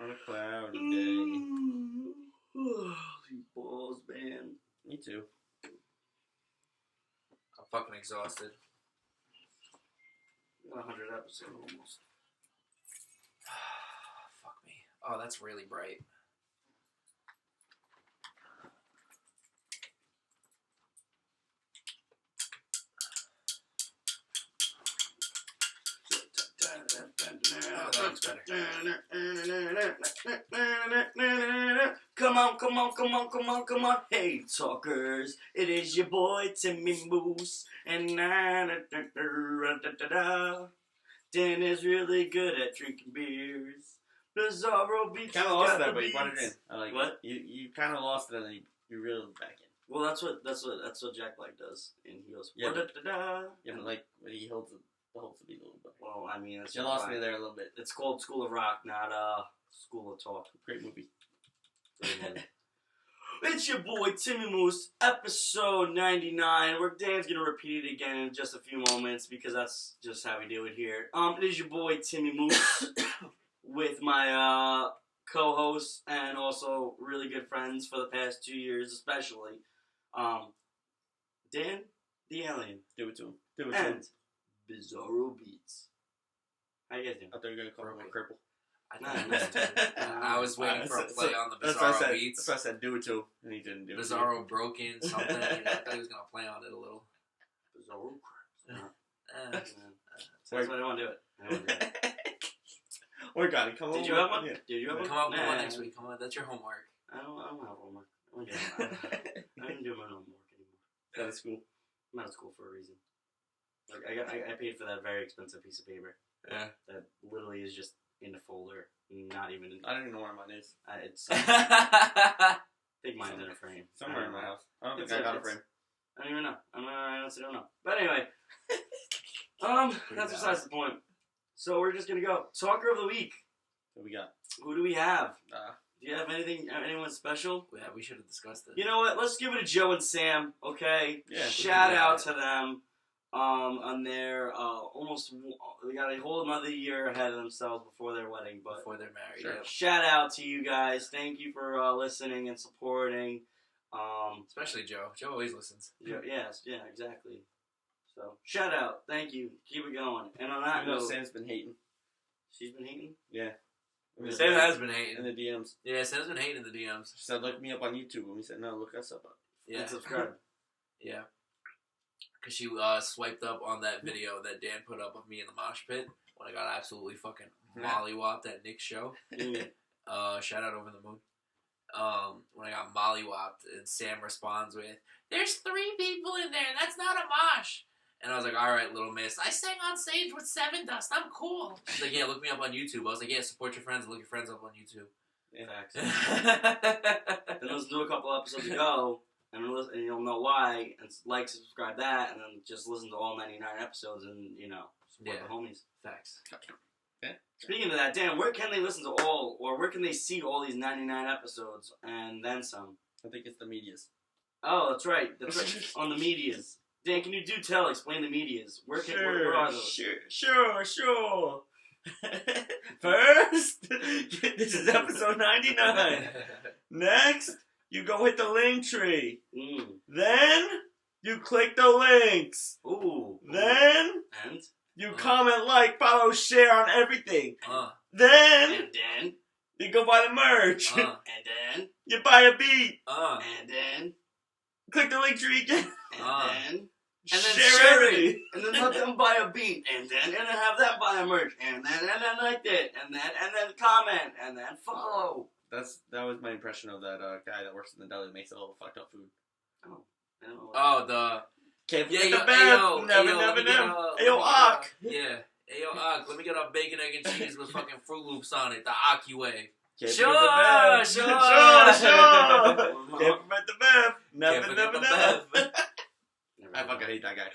On a cloudy day. These balls, man. Me too. I'm fucking exhausted. 100 episodes almost. Fuck me. Oh, that's really bright. Oh, that looks better. Come on. Hey, talkers. It is your boy, Timmy Moose. And Dan is really good at drinking beers. Bizarro beats. Kind of lost that, but you brought it in. I like what? It. You kind of lost it, and then you reeled it back in. Well, that's what Jack Black does, and he goes. Yeah, da-da-da-da. Yeah, but like when he holds the beat a little bit. Well, I mean, it's You lost me there a little bit. It's called School of Rock, not School of Talk. Great movie. It's your boy Timmy Moose, episode 99. Where Dan's gonna repeat it again in just a few moments because that's just how we do it here. It is your boy Timmy Moose with my co-host and also really good friends for the past 2 years, especially Dan the Alien. Do it to him. Do it to him. And Bizarro Beats. How you guys doing? I thought you were gonna call him a cripple. I was waiting for a play on the That's what I Bizarro said. Beats. That's what I said. Do it to him, and he didn't do it. Bizarro broken something. I thought he was gonna play on it a little. Bizarro Crap. That's why I don't want to do it. Work on it. Come on. Did you have one? Yeah. Did you have one? Come up with one next week. Come on, that's your homework. I don't have homework. I didn't do my homework anymore. Out of school. I'm out of school for a reason. Like I paid for that very expensive piece of paper. Yeah. That literally is just in the folder, not even in. I don't even know where mine is. It's. I think mine's in a frame. Somewhere in my house. I don't think I got a frame. I don't even know. I honestly don't know. But anyway, that's besides the point. So we're just gonna go talker of the week. What we got? Who do we have? Do you have anyone special? Yeah, we should have discussed it. You know what? Let's give it to Joe and Sam. Okay. Yeah. Shout out to them. On their they got a whole another year ahead of themselves before their wedding, but before they're married. Sure. Yep. Shout out to you guys. Thank you for listening and supporting. Especially Joe. Joe always listens. Yeah, exactly. So shout out. Thank you. Keep it going. And on that note, Sam's been hating. She's been hating. Yeah. Sam has been hating in the DMs. Yeah, Sam's been hating in the DMs. She said, "Look me up on YouTube," and we said, "No, look us up." Yeah. And subscribe. Yeah. Because she swiped up on that video that Dan put up of me in the mosh pit when I got absolutely fucking mollywopped at Nick's show. Shout out Over the Moon. When I got mollywopped, and Sam responds with, "There's 3 people in there. That's not a mosh." And I was like, "All right, little miss. I sang on stage with Seven Dust. I'm cool." She's like, "Yeah, look me up on YouTube." I was like, "Yeah, support your friends and look your friends up on YouTube." Yeah. Then let's do a couple episodes ago. And you'll know why, and like, subscribe that, and then just listen to all 99 episodes, and, support the homies. Facts. Yeah. Speaking of that, Dan, where can they listen to all, or where can they see all these 99 episodes, and then some? I think it's the medias. Oh, that's right. On the medias. Dan, can you explain the medias? Where are those? Sure. First, this is episode 99. Next, you go hit the link tree. Then, you click the links. Ooh. Then, and you comment, like, follow, share on everything. And Then, then, you go buy the merch. and then, you buy a beat. and then, click the link tree again. And then share everything. And then let them buy a beat. And then have them buy a merch. And then like that. And then comment. And then follow. That was my impression of that guy that works in the deli that makes all the fucked up food. Oh, I don't know. Oh, the... Can't forget the band. Never. Ayo, Ak. Yeah. Ayo, Ak. Let me get a bacon, egg, and cheese with fucking Fruit Loops on it. The Aki way. Sure. Sure. Can't forget the Bev. Never. I fucking hate that guy.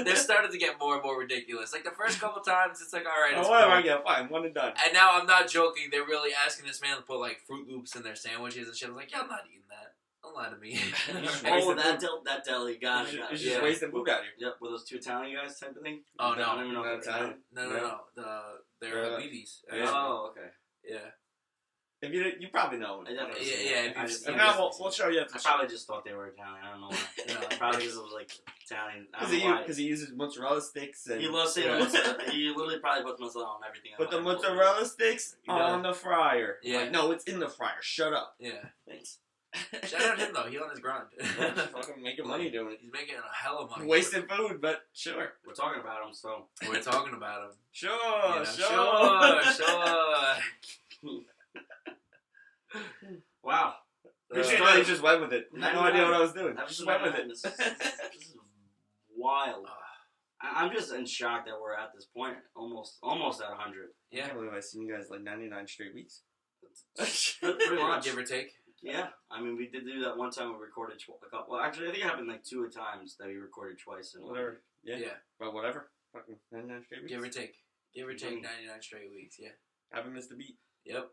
They're starting to get more and more ridiculous. Like the first couple times, it's like, all right, it's whatever, cool. I get fine, one and done. And now I'm not joking. They're really asking this man to put like Fruit Loops in their sandwiches and shit. I was like, yeah, I'm not eating that. Don't lie to me. That deli, got it. It's just wasting food out here. Yep, were those 2 Italian guys type of thing? Oh, no. I don't even know if they're Italian. No. They're Levy's. Oh, If you probably know. I definitely Yeah. If We'll show you. I probably just thought they were Italian. I don't know why. No. Probably because it was like Italian. I don't know why. Because he uses mozzarella sticks. And, He loves saying mozzarella. He literally probably puts mozzarella on everything. Put the mozzarella sticks He on the fryer. Yeah. Like, no, it's in the fryer. Shut up. Yeah. Thanks. Shout out him though. He on his grind. Fucking making money doing it. He's making a hell of money. Wasting food, but sure. We're talking about him, so. We're talking about him. Sure, You know, sure. Wow. Appreciate how you just went with it. I had no idea what I was doing. I Just went with it. This is wild. I'm just in shock that we're at this point. Almost at 100. I Yeah. can't believe I've seen you guys like 99 straight weeks. Pretty much. Give or take. Yeah. I mean, we did do that one time we recorded a couple. Well, actually, I think it happened like 2 times that we recorded twice. In Whatever. Yeah. Yeah. But whatever. Fucking 99 straight weeks. Give or take. Give or take 99 straight weeks. Yeah. Haven't missed a beat. Yep.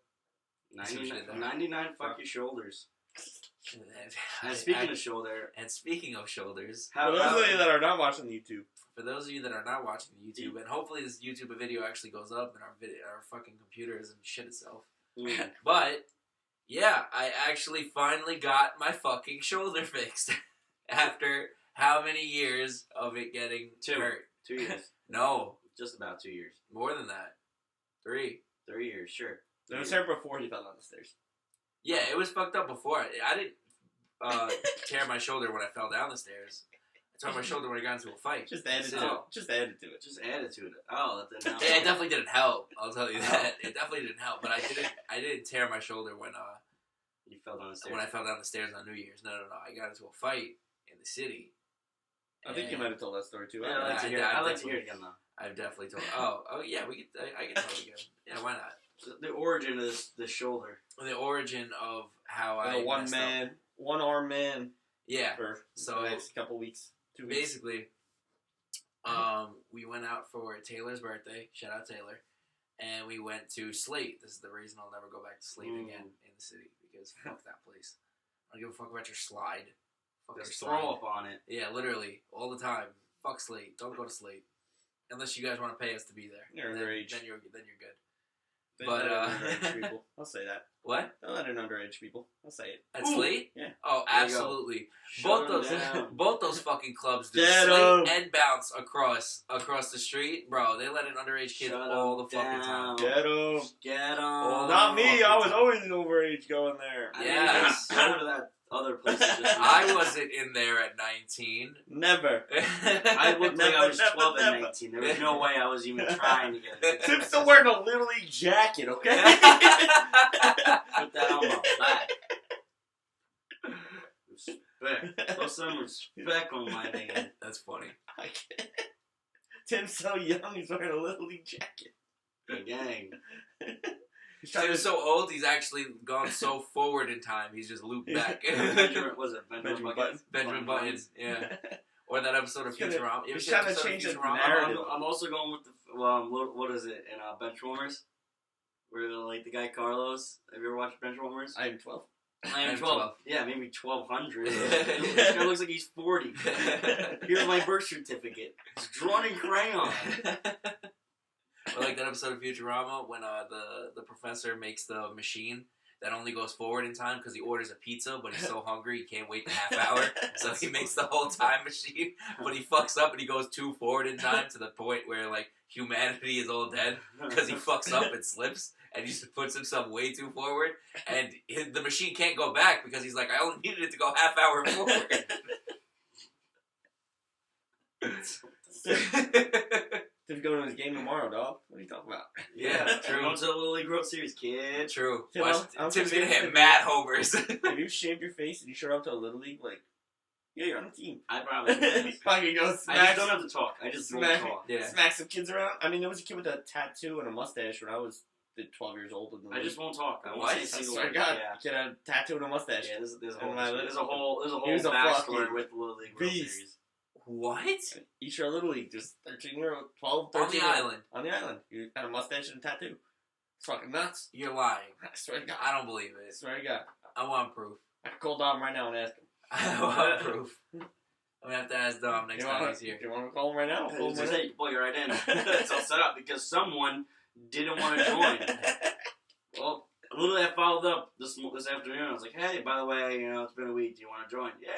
99 fuck your shoulders. And speaking of shoulder. And speaking of shoulders, For those of you that are not watching YouTube, for those of you that are not watching the YouTube, and hopefully this YouTube video actually goes up and our fucking computer doesn't shit itself. But yeah, I actually finally got my fucking shoulder fixed after how many years of it getting 2. hurt? 2 years. No, Just about 2 years. more than that. 3. 3 years, sure. it was hurt before he fell down the stairs. Yeah, it was fucked up before. I didn't tear my shoulder when I fell down the stairs. I tore my shoulder when I got into a fight. Just added to it. Just added to it. Just added to it. Oh, that didn't help. It definitely didn't help. I'll tell you that. It definitely didn't help. But I didn't tear my shoulder when You fell down the stairs. when I fell down the stairs on New Year's. No. I got into a fight in the city. I think you might have told that story too. Yeah, I'd like to hear. I'd like to hear it again though. I've definitely told. Oh yeah, I can tell it again. Yeah, why not? So the origin of the shoulder. The origin of how I one arm man. Yeah. For So the next couple weeks, 2 weeks. basically, we went out for Taylor's birthday. Shout out Taylor. And we went to Slate. This is the reason I'll never go back to Slate again in the city because fuck that place. I don't give a fuck about your slide. Fuck your Just slide. throw up on it. Yeah, literally all the time. Fuck Slate. Don't go to Slate unless you guys want to pay us to be there. You're then, underage. Then you're good. They But, let in underage people. I'll say that. What? Don't let in underage people. I'll say it. At Ooh. Slate? Yeah. Oh, There you absolutely. Shut Both those fucking clubs do Get Slate 'em. and bounce across the street, bro. They let in underage kids Shut all the 'em fucking time. down. Get 'em. Get them. Not me. I was always an overage going there. Yes. Go to that other place. I wasn't in there at 19. Never. I looked like I was Never, 12 and never. 19. There was no way I was even trying to get it. Tim's still wearing a Little League jacket, okay? Put that on my back. Respect. Put some respect on my name. That's funny. I can't. Tim's so young, he's wearing a Little League jacket. The gang. He's trying He to was so old, he's actually gone so forward in time, he's just looped back. Benjamin, was it Benjamin Buttons? Benjamin Buttons, yeah. Or that episode of He's gonna- Futurama. You ever he's see trying to that episode of change the Futurama? narrative. I'm also going with the what is it in Benchwarmers? Where like the guy Carlos. Have you ever watched Benchwarmers? I am 12. I am 12. Yeah, maybe 1200. Yeah. This guy looks like he's 40. Here's my birth certificate. It's drawn in crayon. Or like that episode of Futurama when the professor makes the machine that only goes forward in time because he orders a pizza, but he's so hungry he can't wait the half hour, so he makes the whole time machine. But he fucks up and he goes too forward in time to the point where like humanity is all dead because he fucks up and slips and he just puts himself way too forward, and the machine can't go back because he's like, I only needed it to go half hour forward. Tim's going to his game tomorrow, dog. What are you talking about? Yeah, True. true. Going to the Little League World Series, kid. True. Tim, Watch, I'm Tim's gonna convinced hit if mad homers. If you shaved your face and you showed up to a Little League, like, yeah, you're on the team. I probably He fucking goes I just smack, don't have to talk. I just don't smack, talk. Yeah. smack some kids around. I mean, there was a kid with a tattoo and a mustache when I was 12 years old. In the I just won't talk. I won't What? say a I single swear to word. God, Yeah. kid had a tattoo and a mustache. Yeah, there's a And whole, my there's a whole he was a backstory fucking with the Little League World beast. Series. What? Each year Little League, just 12, 13 On the year- island. On the island. You had a mustache and a tattoo. It's fucking nuts. You're lying. I swear to God. I don't believe I it. swear to God. I want proof. I can call Dom right now and ask him. I want proof. I'm gonna have to ask Dom next time he's here. Do you want to call him right now? I'll call him right now. Hey, plug it right in. It's all set up because someone didn't want to join. Well, literally, I followed up this afternoon. I was like, hey, by the way, it's been a week. Do you want to join? Yeah,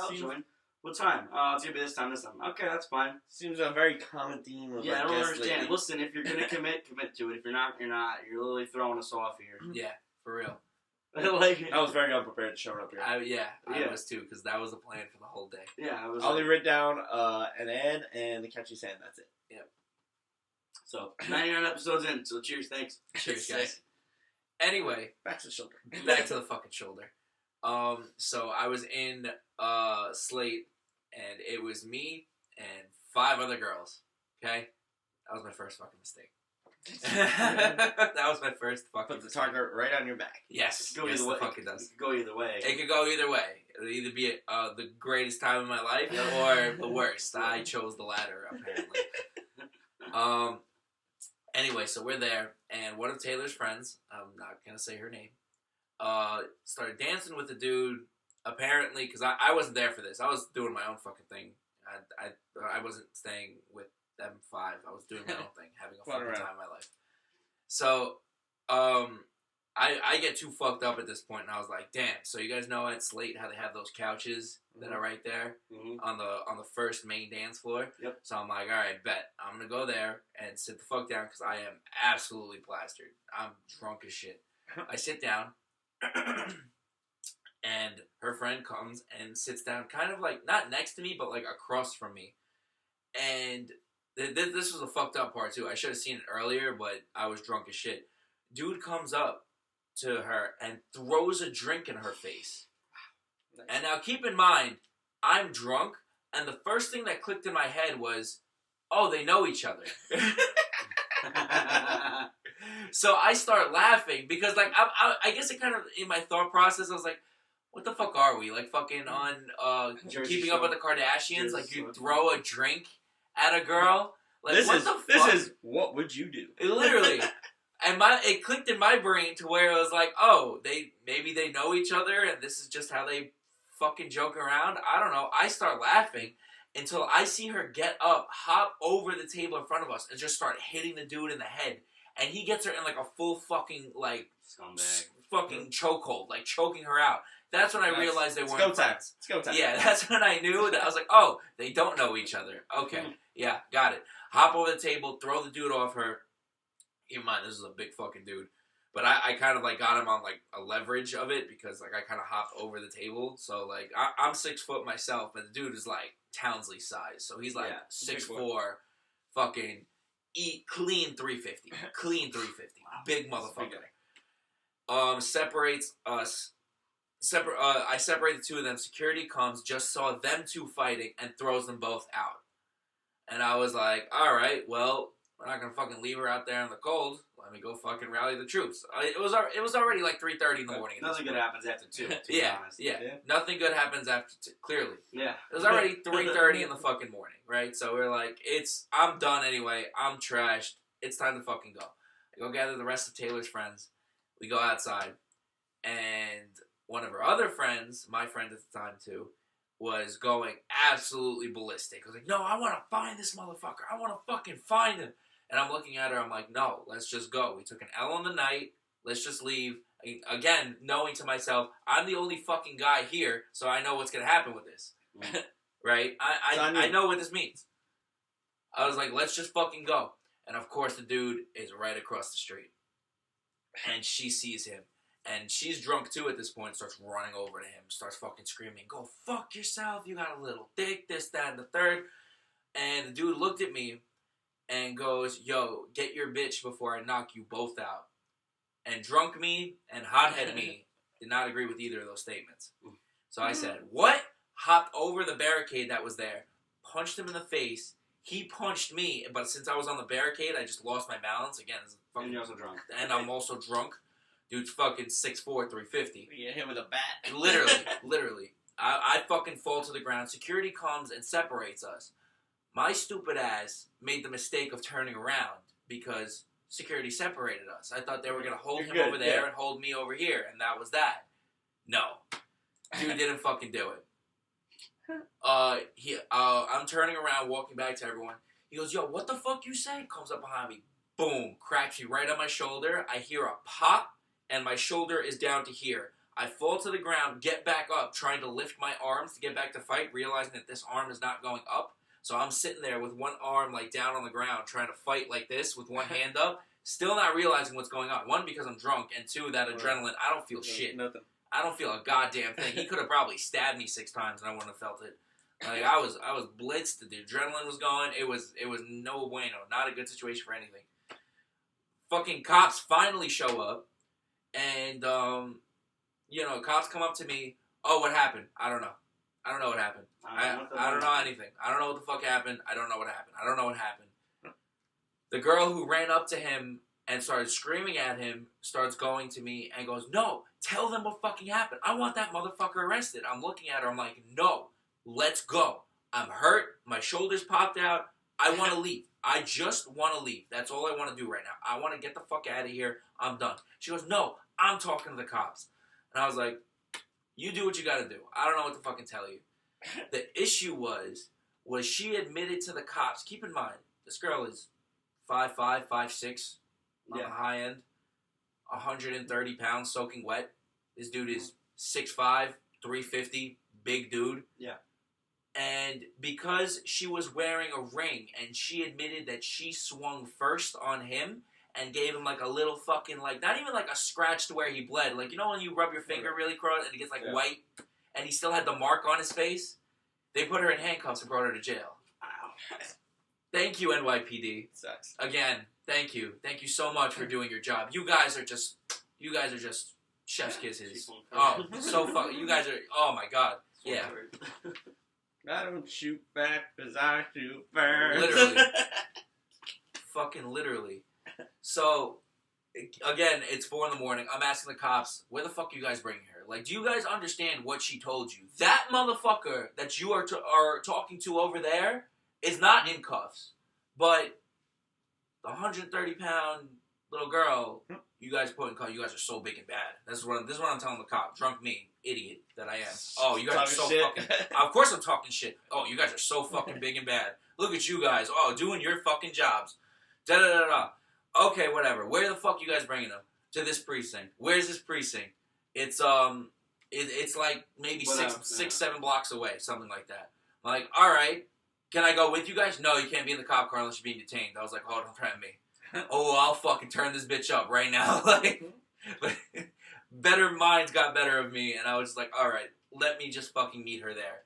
I'll join. What time? It's going to be this time. Okay, that's fine. Seems a very common theme of I don't understand. lately. Listen, if you're going to commit to it. If you're not, you're not. You're literally throwing us off here. Yeah, for real. I was very unprepared to show up here. I was too, because that was the plan for the whole day. Yeah, I was. I only wrote down an ad and the catchy sand. That's it. Yep. So 99 episodes in. So cheers, thanks. Cheers, guys. Anyway, back to the shoulder. Back to the fucking shoulder. So I was in Slate, and it was me and 5 other girls. Okay, that was my first fucking mistake. That was my first fucking. Put the target right on your back. Yes, go either way. Fuck it does. It could go either way. It could go either way. It'll either be the greatest time of my life or the worst. I chose the latter, apparently. Anyway, so we're there, and one of Taylor's friends, I'm not gonna say her name, started dancing with the dude. Apparently, because I wasn't there for this. I was doing my own fucking thing. I wasn't staying with them 5. I was doing my own thing, having a fucking time of my life. So, I get too fucked up at this point, and I was like, damn. So you guys know at Slate how they have those couches that are right there on the first main dance floor. Yep. So I'm like, all right, bet I'm gonna go there and sit the fuck down because I am absolutely plastered. I'm drunk as shit. I sit down, and her friend comes and sits down, kind of like not next to me, but like across from me, and. This was a fucked up part, too. I should have seen it earlier, but I was drunk as shit. Dude comes up to her and throws a drink in her face. Nice. And now keep in mind, I'm drunk, and the first thing that clicked in my head was, oh, they know each other. So I start laughing, because, like, I guess it kind of, in my thought process, I was like, what the fuck are we? Like, fucking on Keeping Up with the Kardashians? Like, you throw a drink at a girl, like this is what would you do? Literally, and it clicked in my brain to where it was like, oh, maybe they know each other, and this is just how they fucking joke around. I don't know. I start laughing until I see her get up, hop over the table in front of us, and just start hitting the dude in the head, and he gets her in like a full fucking like scumbag, fucking chokehold, like choking her out. That's when I realized they weren't friends. It's go time. Yeah, that's when I knew that I was like, oh, they don't know each other. Okay. Yeah, got it. Hop over the table, throw the dude off her. Keep in mind, this is a big fucking dude. But I kind of, like, got him on, like, a leverage of it because, like, I kind of hopped over the table. So, like, I'm 6 foot myself, but the dude is, like, Townsley size. So he's, like, 6'4", fucking clean 350. Clean 350. Big motherfucker. Separates us. I separate the 2 of them. Security comes, just saw them 2 fighting, and throws them both out. And I was like, all right, well, we're not gonna fucking leave her out there in the cold. Let me go fucking rally the troops. It was already like 3:30 in the morning. Nothing good happens after 2. Yeah. Nothing good happens after 2. Clearly. Yeah. It was already 3:30 in the fucking morning, right? So we're like, I'm done anyway. I'm trashed. It's time to fucking go. I go gather the rest of Taylor's friends. We go outside, and one of her other friends, my friend at the time too, was going absolutely ballistic. I was like, no, I want to find this motherfucker. I want to fucking find him. And I'm looking at her. I'm like, no, let's just go. We took an L on the night. Let's just leave. Again, knowing to myself, I'm the only fucking guy here, so I know what's going to happen with this. Right? I know what this means. I was like, let's just fucking go. And of course, the dude is right across the street. And she sees him. And she's drunk too at this point, starts running over to him, starts fucking screaming, go fuck yourself, you got a little dick, this, that, and the third. And the dude looked at me and goes, yo, get your bitch before I knock you both out. And drunk me and hothead me did not agree with either of those statements. So I said, what? Hopped over the barricade that was there, punched him in the face. He punched me, but since I was on the barricade, I just lost my balance. Again, and you're also drunk. And I'm also drunk. Dude's fucking 6'4", 350. You hit him with a bat. Literally. I fucking fall to the ground. Security comes and separates us. My stupid ass made the mistake of turning around because security separated us. I thought they were going to hold him over there and hold me over here, and that was that. No. Dude didn't fucking do it. I'm turning around, walking back to everyone. He goes, yo, what the fuck you say? Comes up behind me. Boom. Cracks me right on my shoulder. I hear a pop. and my shoulder is down to here. I fall to the ground, get back up, trying to lift my arms to get back to fight, realizing that this arm is not going up. So I'm sitting there with one arm like down on the ground, trying to fight like this with one hand up, still not realizing what's going on. One, because I'm drunk, and two, that adrenaline, I don't feel shit. Nothing. I don't feel a goddamn thing. He could have probably stabbed me 6 times and I wouldn't have felt it. Like I was blitzed. The adrenaline was going. It was no bueno. Not a good situation for anything. Fucking cops finally show up, and cops come up to me. Oh, what happened? I don't know. I don't know what happened. I don't know anything. I don't know what the fuck happened. I don't know what happened. I don't know what happened. The girl who ran up to him and started screaming at him starts going to me and goes, "No, tell them what fucking happened. I want that motherfucker arrested." I'm looking at her. I'm like, "No, let's go. I'm hurt. My shoulders popped out. I want to leave. I just want to leave. That's all I want to do right now. I want to get the fuck out of here. I'm done." She goes, "No, I'm talking to the cops." And I was like, "You do what you got to do. I don't know what to fucking tell you." The issue was she admitted to the cops. Keep in mind, this girl is 5'5", 5'6", on the high end, 130 pounds soaking wet. This dude is 6'5", 350, big dude. Yeah. And because she was wearing a ring and she admitted that she swung first on him and gave him like a little fucking, like, not even like a scratch to where he bled. Like, you know when you rub your finger really cross and it gets like white and he still had the mark on his face? They put her in handcuffs and brought her to jail. Wow. Thank you, NYPD. Sucks. Again, thank you. Thank you so much for doing your job. You guys are just chef's kisses. Oh, so fuck. You guys are, oh my god. Yeah. I don't shoot back because I shoot first. Literally. Fucking literally. So, again, it's 4 a.m. I'm asking the cops, where the fuck are you guys bringing her? Like, do you guys understand what she told you? That motherfucker that you are talking to over there is not in cuffs. But the 130-pound little girl, you guys put in cuffs, you guys are so big and bad. This is what I'm telling the cop. Drunk me, idiot that I am. Oh, you guys are so fucking... Of course I'm talking shit. Oh, you guys are so fucking big and bad. Look at you guys. Oh, doing your fucking jobs. Da-da-da-da. Okay, whatever. Where the fuck you guys bringing them? To this precinct. Where's this precinct? It's it's like maybe 6-7 blocks away, something like that. I'm like, all right, can I go with you guys? No, you can't be in the cop car unless you're being detained. I was like, oh, don't threaten me. Oh, I'll fucking turn this bitch up right now. Like, better minds got better of me, and I was just like, all right, let me just fucking meet her there.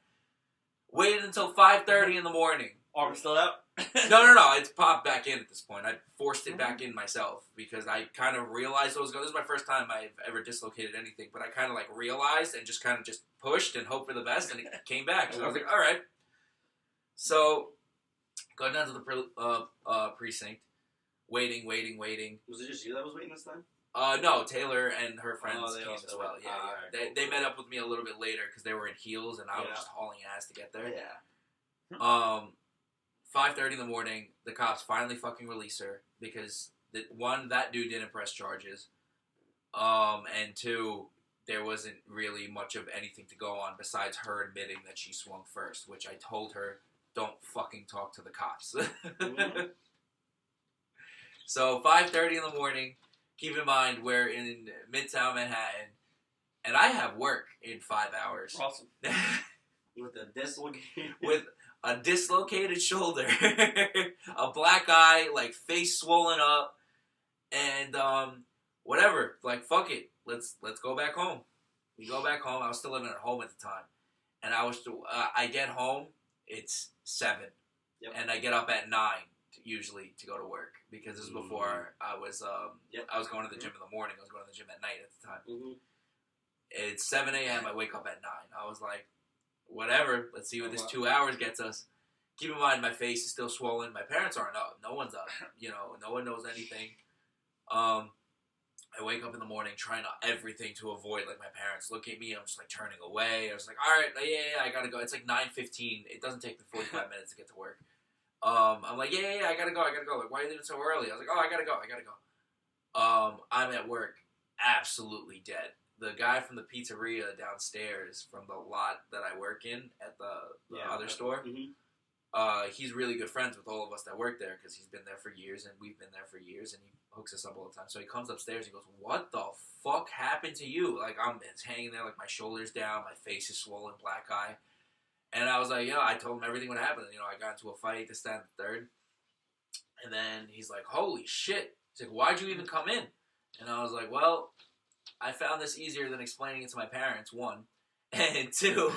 Waited until 5:30 in the morning. Arm still out? No. It's popped back in at this point. I forced it back in myself because I kind of realized what was going on. This is my first time I've ever dislocated anything, but I kind of like realized and just kind of just pushed and hoped for the best, and it came back. So I was like, all right. So, going down to the precinct, waiting. Was it just you that was waiting this time? No, Taylor and her friends they came also as well. went. Yeah. Right, They cool. met up with me a little bit later because they were in heels and I was just hauling ass to get there. Yeah. 5:30 in the morning, the cops finally fucking release her because that dude didn't press charges, and 2, there wasn't really much of anything to go on besides her admitting that she swung first, which I told her, don't fucking talk to the cops. Mm-hmm. So 5:30 in the morning. Keep in mind we're in Midtown Manhattan, and I have work in 5 hours. Awesome. With a dislocated... With a dislocated shoulder, a black eye, like face swollen up, and whatever. Like, fuck it. Let's go back home. We go back home. I was still living at home at the time, and I get home. It's 7, and I get up at 9 usually to go to work because this is before I was going to the gym in the morning. I was going to the gym at night at the time. Mm-hmm. It's 7 a.m. I wake up at 9. I was like, whatever. Let's see what this 2 hours gets us. Keep in mind, my face is still swollen. My parents aren't up. No one's up. No one knows anything. I wake up in the morning trying everything to avoid, like, my parents look at me. I'm just, like, turning away. I was like, all right, yeah, I gotta go. It's, like, 9:15. It doesn't take me 45 minutes to get to work. I'm like, yeah, I gotta go. Like, why are you leaving so early? I was like, oh, I gotta go. I'm at work absolutely dead. The guy from the pizzeria downstairs from the lot that I work in at the other store, he's really good friends with all of us that work there because he's been there for years and we've been there for years, and he hooks us up all the time. So he comes upstairs and he goes, "What the fuck happened to you?" Like, it's hanging there, like my shoulders down, my face is swollen, black eye. And I was like, I told him everything what happened. I got into a fight, this, that, and the third. And then he's like, "Holy shit." He's like, "Why'd you even come in?" And I was like, "Well, I found this easier than explaining it to my parents, one. And two,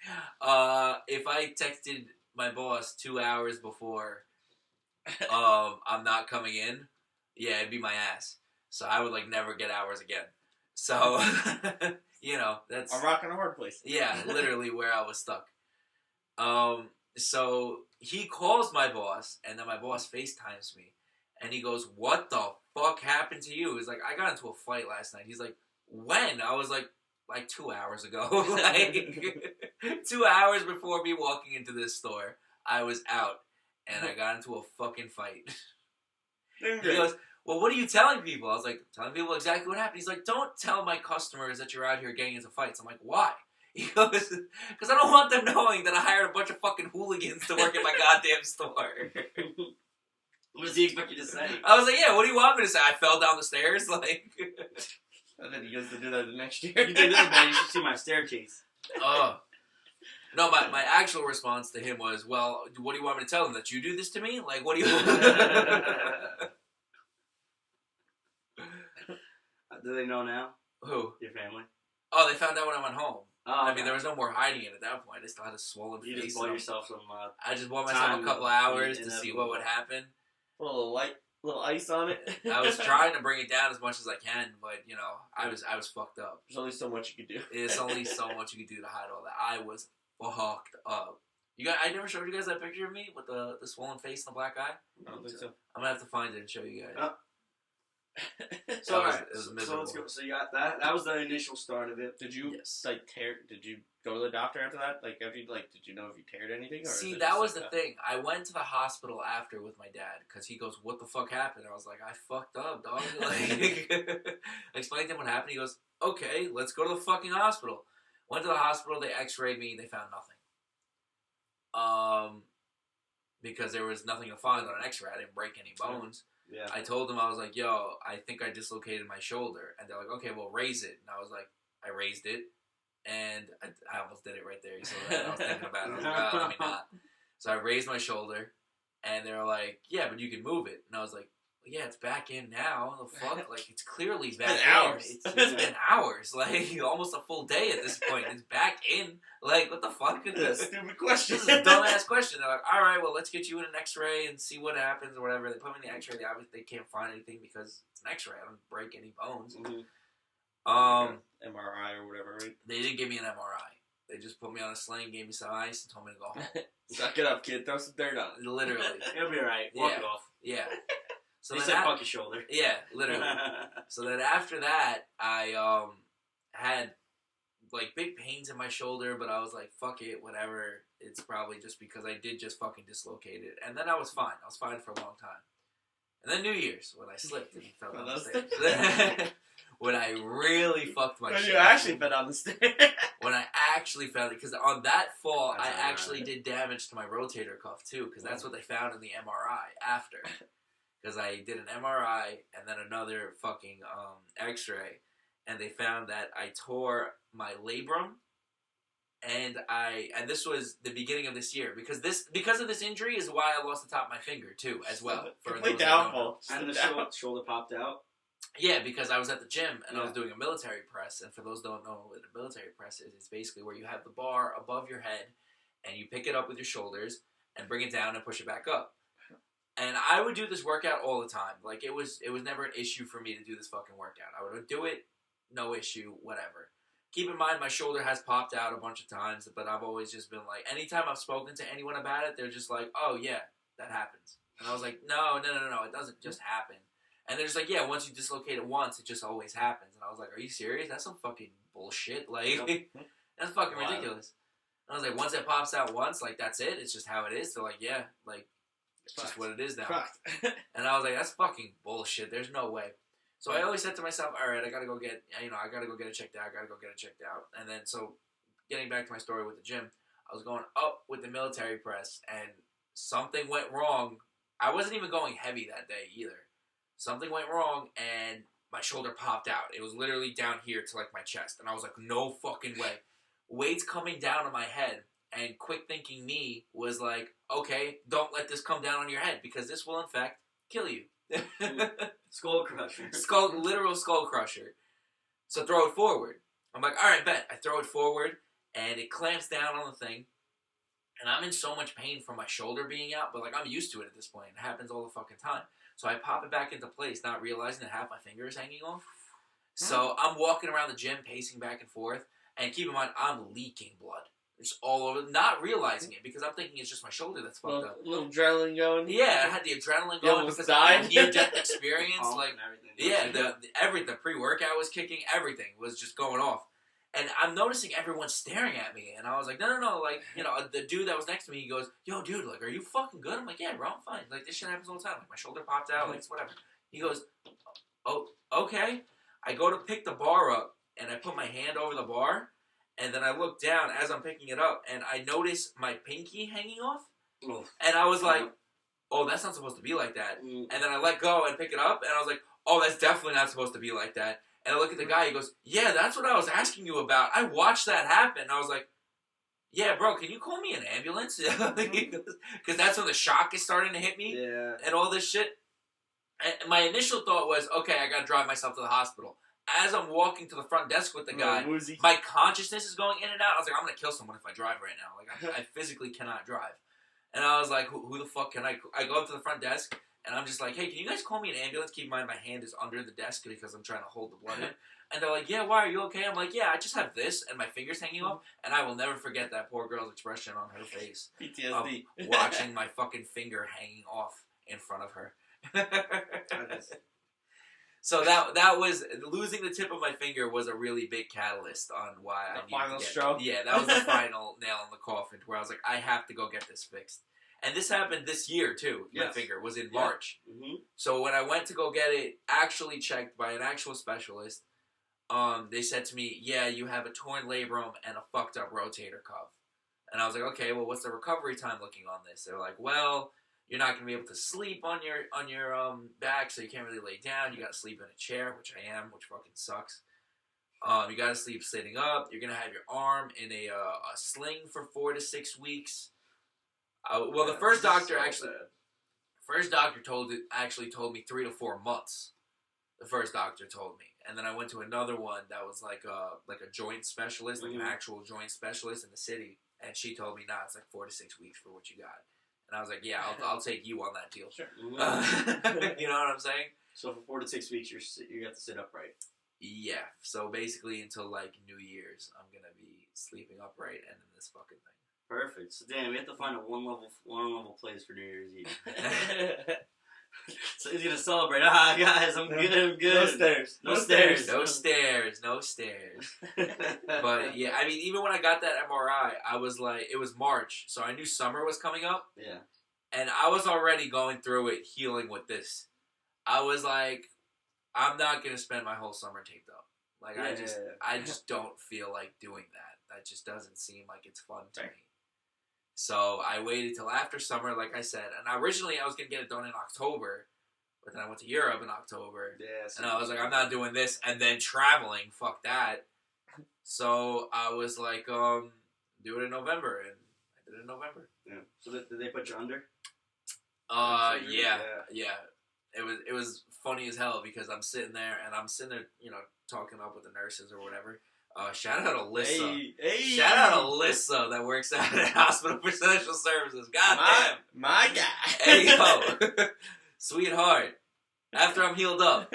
if I texted my boss 2 hours before I'm not coming in, yeah, it'd be my ass. So I would, never get hours again. So, that's... A rock and a hard place. Yeah, literally where I was stuck. So he calls my boss, and then my boss FaceTimes me. And he goes, "What the fuck happened to you?" He's like, "I got into a fight last night." He's like, "When?" I was like 2 hours ago. 2 hours before me walking into this store, I was out. And I got into a fucking fight. He goes, "Well, what are you telling people?" I was like, "Telling people exactly what happened." He's like, "Don't tell my customers that you're out here getting into fights." I'm like, "Why?" He goes, "Because I don't want them knowing that I hired a bunch of fucking hooligans to work at my goddamn store." What does he expect you to say? I was like, "Yeah, what do you want me to say? I fell down the stairs?" And then he goes to do that the next year. You did this, man. You should see my staircase. Oh. No, my actual response to him was, "Well, what do you want me to tell them? That you do this to me? Like, what do you..." Do they know now? Who? Your family? Oh, they found out when I went home. Oh, I mean, there was no more hiding it at that point. I still had a swollen face. You just bought yourself some I just bought myself a couple hours to see what would happen. A little ice on it. I was trying to bring it down as much as I can, but, I was fucked up. There's only so much you could do. There's only so much you could do to hide all that. I was fucked up. I never showed you guys that picture of me with the swollen face and the black eye? I don't think so. I'm going to have to find it and show you guys. So, it was miserable. So let's go. So you got that. That was the initial start of it. Did you Yes. Did you go to the doctor after that? Did you know if you teared anything? Or See, that was the thing. I went to the hospital after with my dad because he goes, "What the fuck happened?" I was like, "I fucked up, dog." I explained to him what happened. He goes, "Okay, let's go to the fucking hospital." Went to the hospital. They X-rayed me. They found nothing. Because there was nothing to find on an X-ray. I didn't break any bones. Yeah. I told them, I was like, "Yo, I think I dislocated my shoulder." And they're like, "Okay, well, raise it." And I was like, I raised it. And I almost did it right there. So I was thinking about it. I was like, let me not. So I raised my shoulder. And they were like, "Yeah, but you can move it." And I was like, "Well, yeah, it's back in now. The fuck? It's clearly back in. Hours. It's been hours. Almost a full day at this point. It's back in. What the fuck is this?" Stupid question. This is a dumbass question. They're like, "All right, well, let's get you in an X-ray and see what happens or whatever." They put me in the X-ray. They can't find anything because it's an X-ray. I don't break any bones. Mm-hmm. MRI or whatever, right? They didn't give me an MRI. They just put me on a sling, gave me some ice, and told me to go home. Suck it up, kid. Throw some dirt on it. Literally. It'll be alright. Walk it off. Yeah. So They then said fuck your shoulder. Yeah, literally. So then after that, I had big pains in my shoulder, but I was like, fuck it, whatever. It's probably just because I did just fucking dislocate it. And then I was fine. I was fine for a long time. And then New Year's, when I slipped and fell down the stairs. When I really fucked my shit. When you actually fell down the stairs. When I actually fell, because on that fall, I actually did damage to my rotator cuff too, because that's what they found in the MRI after. Because I did an MRI and then another fucking X-ray, and they found that I tore my labrum, and this was the beginning of this year, because of this injury is why I lost the top of my finger too, as well. Complete downfall. And the shoulder popped out. Yeah, because I was at the gym and I was doing a military press, and for those who don't know what a military press is, it's basically where you have the bar above your head, and you pick it up with your shoulders and bring it down and push it back up. And I would do this workout all the time. It was never an issue for me to do this fucking workout. I would do it, no issue, whatever. Keep in mind, my shoulder has popped out a bunch of times, but I've always just been like, anytime I've spoken to anyone about it, they're just like, "Oh yeah, that happens." And I was like, no, it doesn't just happen. And they're just like, "Yeah, once you dislocate it once, it just always happens." And I was like, "Are you serious? That's some fucking bullshit. That's fucking ridiculous." And I was like, "Once it pops out once, that's it. It's just how it is." They're like, "Yeah, it's just what it is now." And I was like, "That's fucking bullshit. There's no way." So I always said to myself, "All right, I gotta go get, I gotta go get it checked out. And then, so getting back to my story with the gym, I was going up with the military press, and something went wrong. I wasn't even going heavy that day either. Something went wrong, and my shoulder popped out. It was literally down here to like my chest, and I was like, no fucking way. Weight's coming down on my head, and quick thinking me was like, okay, don't let this come down on your head, because this will in fact kill you. Skull crusher. Literal skull crusher. So throw it forward. I'm like, all right, bet. I throw it forward, and it clamps down on the thing, and I'm in so much pain from my shoulder being out, but like I'm used to it at this point. It happens all the fucking time. So I pop it back into place, not realizing that half my finger is hanging off. So I'm walking around the gym, pacing back and forth, and keep in mind, I'm leaking blood. It's all over, not realizing it, because I'm thinking it's just my shoulder that's fucked up. Little adrenaline going. Yeah, I had the adrenaline going because of the near-death experience. Like, yeah, the pre-workout was kicking. Everything was just going off. And I'm noticing everyone staring at me, and I was like, no, like, you know, the dude that was next to me, he goes, yo, dude, like, are you fucking good? I'm like, yeah, bro, I'm fine. Like, this shit happens all the time. Like, my shoulder popped out, like, it's whatever. He goes, oh, okay. I go to pick the bar up, and I put my hand over the bar, and then I look down as I'm picking it up, and I notice my pinky hanging off, and I was like, oh, that's not supposed to be like that. And then I let go and pick it up, and I was like, oh, that's definitely not supposed to be like that. And I look at the guy, he goes, yeah, that's what I was asking you about. I watched that happen. And I was like, yeah, bro, can you call me an ambulance? Because that's when the shock is starting to hit me and all this shit. And my initial thought was, okay, I got to drive myself to the hospital. As I'm walking to the front desk with the guy, my consciousness is going in and out. I was like, I'm going to kill someone if I drive right now. Like, I physically cannot drive. And I was like, who the fuck can I go up to the front desk. And I'm just like, hey, can you guys call me an ambulance? Keep in mind, my hand is under the desk because I'm trying to hold the blood in. And they're like, yeah, why? Are you okay? I'm like, yeah, I just have this, and my finger's hanging off. And I will never forget that poor girl's expression on her face. PTSD. Watching my fucking finger hanging off in front of her. So that was, losing the tip of my finger was a really big catalyst on why I needed final to get, stroke. Yeah, that was the final nail in the coffin, where I was like, I have to go get this fixed. And this happened this year, too. My finger was in March. Mm-hmm. So when I went to go get it actually checked by an actual specialist, they said to me, yeah, you have a torn labrum and a fucked up rotator cuff. And I was like, okay, well, what's the recovery time looking on this? They're like, well, you're not going to be able to sleep on your back, so you can't really lay down. You got to sleep in a chair, which I am, which fucking sucks. You got to sleep sitting up. You're going to have your arm in a sling for 4 to 6 weeks. Well, the first doctor told me 3 to 4 months. The first doctor told me, and then I went to another one that was like a joint specialist, like an actual joint specialist in the city, and she told me, nah, it's like 4 to 6 weeks for what you got. And I was like, yeah, I'll take you on that deal. Sure. You know what I'm saying? So for 4 to 6 weeks, you have to sit upright. Yeah. So basically, until like New Year's, I'm gonna be sleeping upright and in this fucking thing. Perfect. So Dan, we have to find a one level place for New Year's Eve. So he's gonna celebrate. Ah, guys, I'm good. No stairs. No stairs. But yeah, I mean, even when I got that MRI, I was like, it was March, so I knew summer was coming up. Yeah. And I was already going through it, healing with this. I was like, I'm not gonna spend my whole summer taped up. Like, I just don't feel like doing that. That just doesn't seem like it's fun to me. So I waited till after summer, like I said. And originally I was going to get it done in October. But then I went to Europe in October. And I was like, I'm not doing this. And then traveling, fuck that. So I was like, do it in November. And I did it in November. Yeah. So did they put you under? Yeah. It was funny as hell because I'm sitting there, you know, talking up with the nurses or whatever. Shout out Alyssa. Hey. Shout out Alyssa that works at the Hospital for Social Services. God damn. My guy. Hey, yo. Sweetheart. After I'm healed up,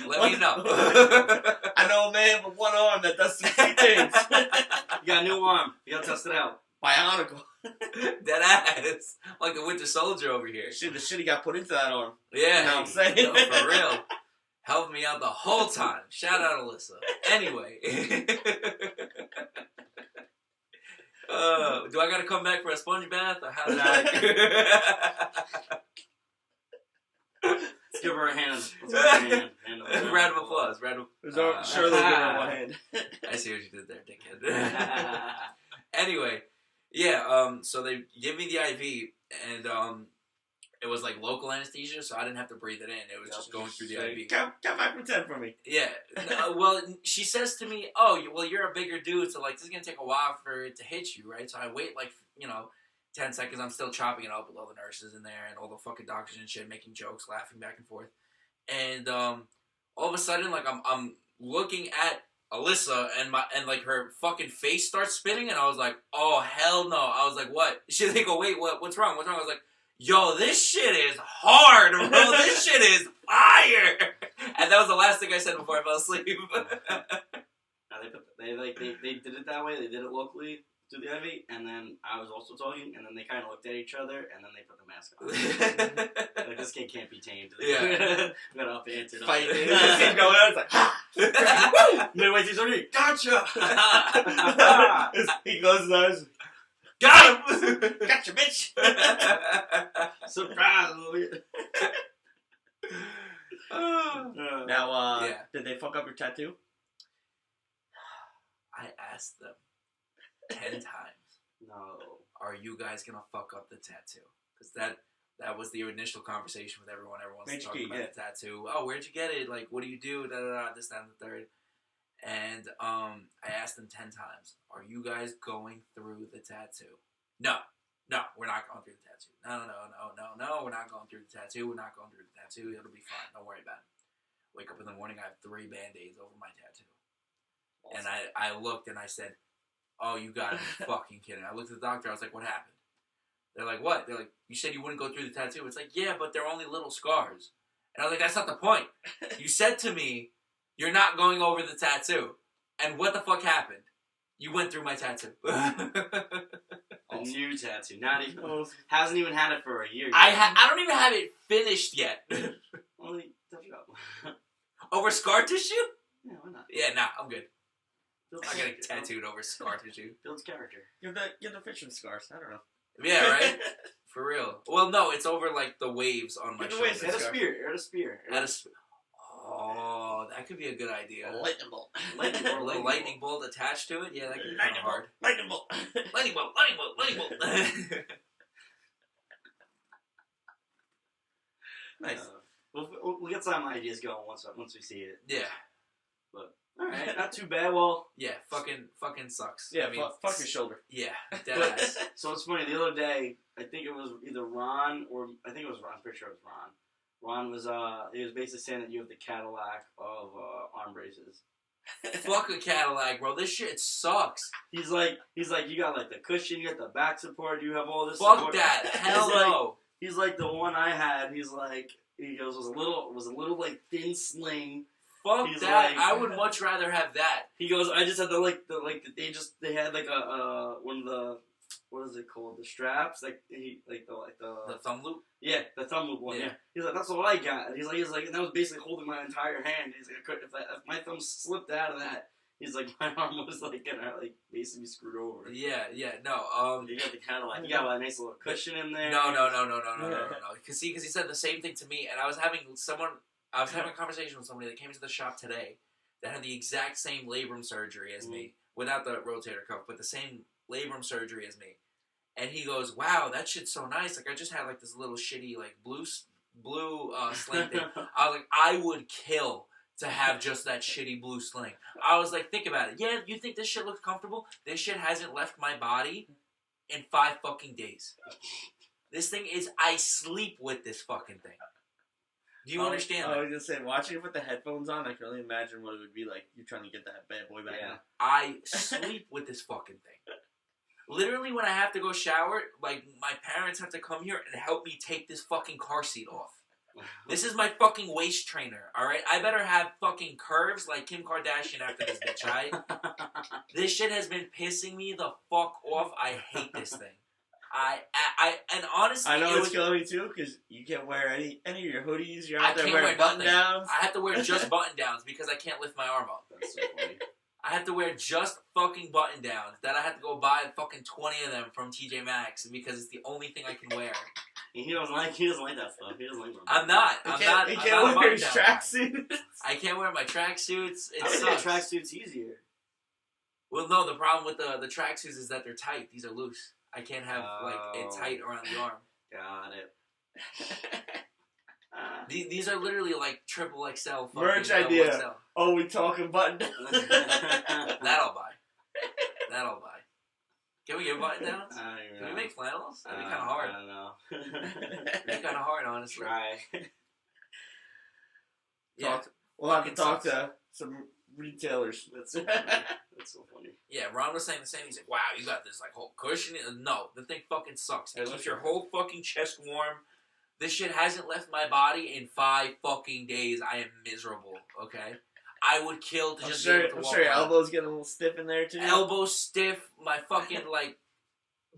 let me know. I know a man with one arm that does 60 things. You got a new arm. You gotta test it out. Bionicle. Dead ass. Like a Winter Soldier over here. Shit, the shit he got put into that arm. Yeah. You know what I'm saying? No, for real. Helped me out the whole time. Shout out Alyssa. Anyway. Do I gotta come back for a sponge bath? Or how did Let's give her a hand. Round of applause. Surely give her one hand. I see what you did there, dickhead. Anyway, yeah, IV, and it was like local anesthesia, so I didn't have to breathe it in. It was just going through the IV. Count 5 from 10 for me. Yeah. Well, she says to me, "Oh, well, you're a bigger dude, so like this is gonna take a while for it to hit you, right?" So I wait 10 seconds. I'm still chopping it up with all the nurses in there and all the fucking doctors and shit, making jokes, laughing back and forth. And all of a sudden, like I'm looking at Alyssa and like her fucking face starts spinning, and I was like, "Oh hell no!" I was like, "What?" She's like, "Oh wait, what's wrong? What's wrong?" I was like, "Yo, this shit is hard, bro. This shit is fire." And that was the last thing I said before I fell asleep. They did it that way. They did it locally through the IV, and then I was also talking, and then they kind of looked at each other, and then they put the mask on. Like, this kid can't be tamed. Yeah. I'm gonna up ante it. Fighting. He's going out. It's like, ha! Midway through something, gotcha. He closes his eyes. Got him! Gotcha, bitch. Surprise! Now, yeah. Did they fuck up your tattoo? I asked them 10 times. No. Are you guys gonna fuck up the tattoo? Because that was the initial conversation with everyone. Everyone's talking about the tattoo. Oh, where'd you get it? Like, what do you do? Da da da. This, that, and the third. And I asked them 10 times. Are you guys going through the tattoo? No, we're not going through the tattoo. No, we're not going through the tattoo. We're not going through the tattoo. It'll be fine. Don't worry about it. Wake up in the morning. I have 3 Band-Aids over my tattoo. Awesome. And I looked and I said, "Oh, you gotta be fucking kidding." I looked at the doctor. I was like, "What happened?" They're like, "What?" They're like, "You said you wouldn't go through the tattoo." It's like, "Yeah, but they're only little scars." And I was like, "That's not the point. You said to me, you're not going over the tattoo. And what the fuck happened? You went through my tattoo." A new tattoo. Not even. Hasn't even had it for a year. I don't even have it finished yet. Well, tough job. Over scar tissue? Yeah, why not? Yeah, nah, I'm good. Builds I got it tattooed over scar tissue. Builds character. You're the fishing scars. I don't know. Yeah, right? For real. Well, no, it's over like the waves on my shoulder. Add a spear. Oh, that could be a good idea. A lightning bolt. A little lightning bolt attached to it? Yeah, that could be kind of hard. Lightning bolt. Lightning bolt. Nice. We'll get some ideas going once we see it. Yeah. But alright, not too bad. Well, yeah, fucking sucks. Yeah, I mean, fuck your shoulder. Yeah, deadass. So it's funny. The other day, I think it was either Ron or I'm pretty sure it was Ron. Ron was he was basically saying that you have the Cadillac of arm braces. Fuck a Cadillac, bro. This shit sucks. He's like, you got like the cushion, you got the back support, you have all this. Fuck support. that. Hell no. He's like the one I had. He goes was a little like thin sling. Fuck He's that. like, I would much rather have that. He goes, I just had they had like a one of the, what is it called? The straps, the thumb loop. Yeah, the thumb loop one. Yeah. Yeah. He's like, that's what I got. And he's like, and that was basically holding my entire hand. He's like, if my thumb slipped out of that, he's like, my arm was like gonna like basically be screwed over. Yeah, no. You got the Cadillac. You got a nice little cushion in there. No. Because he said the same thing to me, and I was having a conversation with somebody that came into the shop today that had the exact same labrum surgery as me, without the rotator cuff, but the same labrum surgery as me. And he goes, "Wow, that shit's so nice. Like, I just had like this little shitty like blue sling thing." I was like, I would kill to have just that shitty blue sling. I was like, think about it. Yeah, you think this shit looks comfortable? This shit hasn't left my body in 5 fucking days. This thing is, I sleep with this fucking thing. Do you understand that? I was just saying, watching it with the headphones on, I can only imagine what it would be like. You're trying to get that bad boy back in. I sleep with this fucking thing. Literally, when I have to go shower, like, my parents have to come here and help me take this fucking car seat off. This is my fucking waist trainer, alright? I better have fucking curves like Kim Kardashian after this bitch, alright? This shit has been pissing me the fuck off. I hate this thing. And honestly, I know it's killing me too, because you can't wear any of your hoodies. You're out there wear wearing button downs. I have to wear just button downs because I can't lift my arm up. That's so funny. I have to wear just fucking button downs. That I have to go buy fucking 20 of them from TJ Maxx because it's the only thing I can wear. He doesn't like that stuff. He doesn't like them. I'm not. He can't wear his tracksuits. I can't wear my tracksuits. I think tracksuits easier. Well, no. The problem with the tracksuits is that they're tight. These are loose. I can't have it tight around the arm. Got it. These are literally like triple XL. Merch idea. XL. Oh, we talking button. That'll buy. That'll buy. Can we get button downs? Can we make flannels? That'd be kind of hard. I don't know. It'd be kind of hard, honestly. Try. Yeah. We'll have to talk to some retailers. That's so funny. That's so funny. Yeah, Ron was saying the same. He's like, "Wow, you got this like whole cushion." No, the thing fucking sucks. It keeps your whole fucking chest warm. This shit hasn't left my body in 5 fucking days. I am miserable. Okay, I would kill to just be able to walk. I'm sure your elbows get a little stiff in there too. Elbow stiff. My fucking like,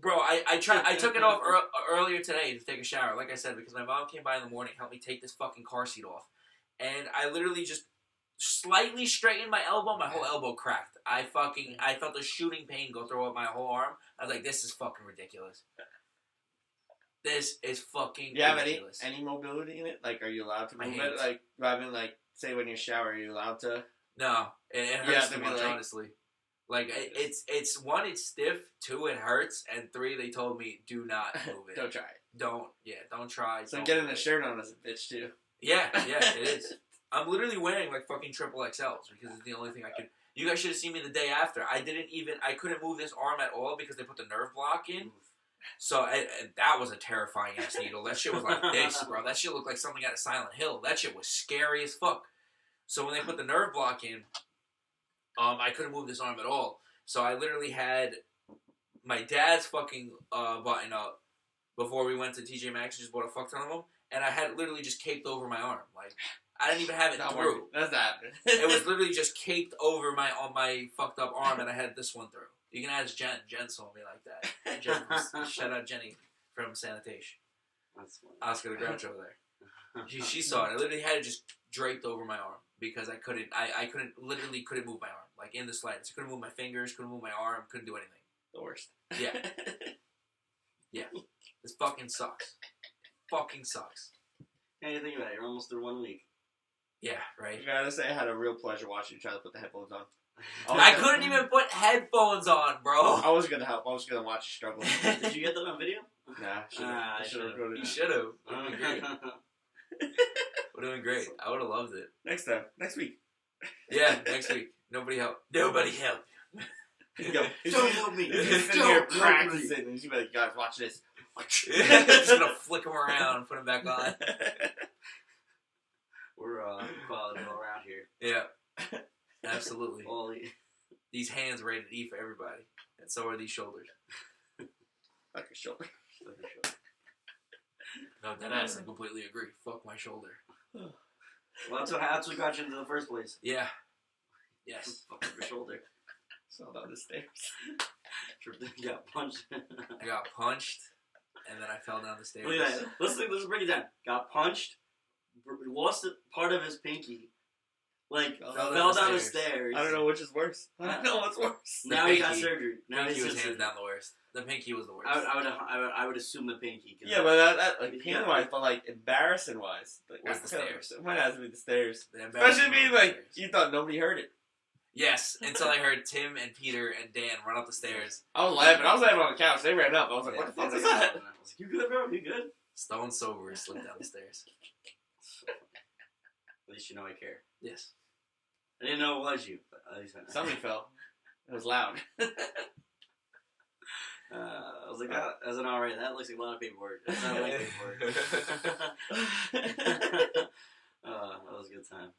bro. I took it off earlier today to take a shower. Like I said, because my mom came by in the morning, helped me take this fucking car seat off, and I literally just slightly straightened my elbow. My whole elbow cracked. I felt a shooting pain go through my whole arm. I was like, this is fucking ridiculous. This is fucking ridiculous. Do you have any mobility in it? Like, are you allowed to move it? Like, rather than, like, say when you shower, are you allowed to? No. It hurts too much, honestly. Like, it's 1, it's stiff. 2, it hurts. And 3, they told me, do not move it. Don't try it. Don't try. So getting a shirt on is a bitch, too. Yeah, it is. I'm literally wearing, like, fucking triple XLs because it's the only thing I could. You guys should have seen me the day after. I couldn't move this arm at all because they put the nerve block in. So that was a terrifying ass needle. That shit was like this, bro. That shit looked like something out of Silent Hill. That shit was scary as fuck. So when they put the nerve block in, I couldn't move this arm at all. So I literally had my dad's fucking button up before we went to TJ Maxx. Just bought a fuck ton of them, and I had literally just caped over my arm. Like I didn't even have it through. That's happening. It was literally just caped over on my fucked up arm, and I had this one through. You can ask Jen. Jen saw me like that. Shout out Jenny from Sanitation. That's funny. Oscar the Grouch over there. She saw it. I literally had it just draped over my arm because I couldn't move my arm. Like in the slightest. I couldn't move my fingers, couldn't move my arm, couldn't do anything. The worst. Yeah. Yeah. This fucking sucks. Fucking sucks. Can't even think about it. You're almost through 1 week. Yeah, right. I gotta say, I had a real pleasure watching you try to put the headphones on. I couldn't even put headphones on, bro. I was gonna help. I was gonna watch you struggle. Did you get that on video? Nah, I should have recorded it. You should have. We're doing great. I would have loved it. Next time. Next week. Yeah, next week. Nobody help. Nobody help. Don't help me. He's sitting here practicing, and he's like, guys, watch this. Just gonna flick him around and put him back on. We're quality all around here. Yeah. Absolutely. Quality. These hands rated E for everybody. And so are these shoulders. Like a shoulder. No, deadass, I completely agree. Fuck my shoulder. Well, that's what got you into the first place. Yeah. Yes. Fuck your shoulder. Saw down the stairs. You got punched. I got punched, and then I fell down the stairs. Look at that. Let's break it down. Got punched, lost part of his pinky, fell down the stairs. I don't know which is worse. I don't know what's worse. Now he got surgery. Now Pinky was hands down the worst. The pinky was the worst. I would assume the pinky. Yeah, but that pain wise, but like embarrassing wise, was the stairs. It might have to be the stairs. Especially being like you thought nobody heard it. Yes, until I heard Tim and Peter and Dan run up the stairs. I was laughing on the couch. They ran up. I was like, what the fuck is that? I was like, you good, bro? You good? Stone sober slipped down the stairs. At least you know I care. Yes. I didn't know it was you, but at least I know. Somebody fell. It was loud. I was like, that wasn't alright. That looks like a lot of paperwork. That's not like paperwork. That was a good time.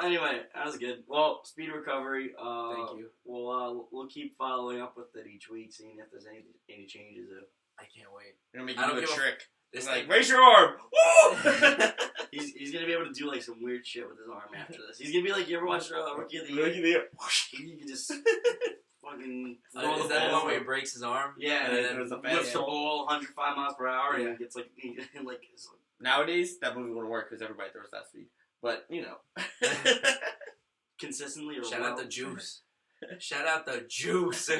Anyway, that was good. Well, speed recovery. Thank you. We'll keep following up with it each week, seeing if there's any changes. I can't wait. We're gonna make you do a trick. This like, raise your arm. Woo! He's gonna be able to do like some weird shit with his arm after this. He's gonna be like, you ever watch Rookie of the Year? Rookie of the Year. He can just fucking. Is that the one where he breaks his arm? Yeah, and then lifts the ball 105 miles per hour, and he gets like Nowadays, that movie wouldn't work because everybody throws that speed. But you know, consistently. Shout out the juice. Shout out the juice.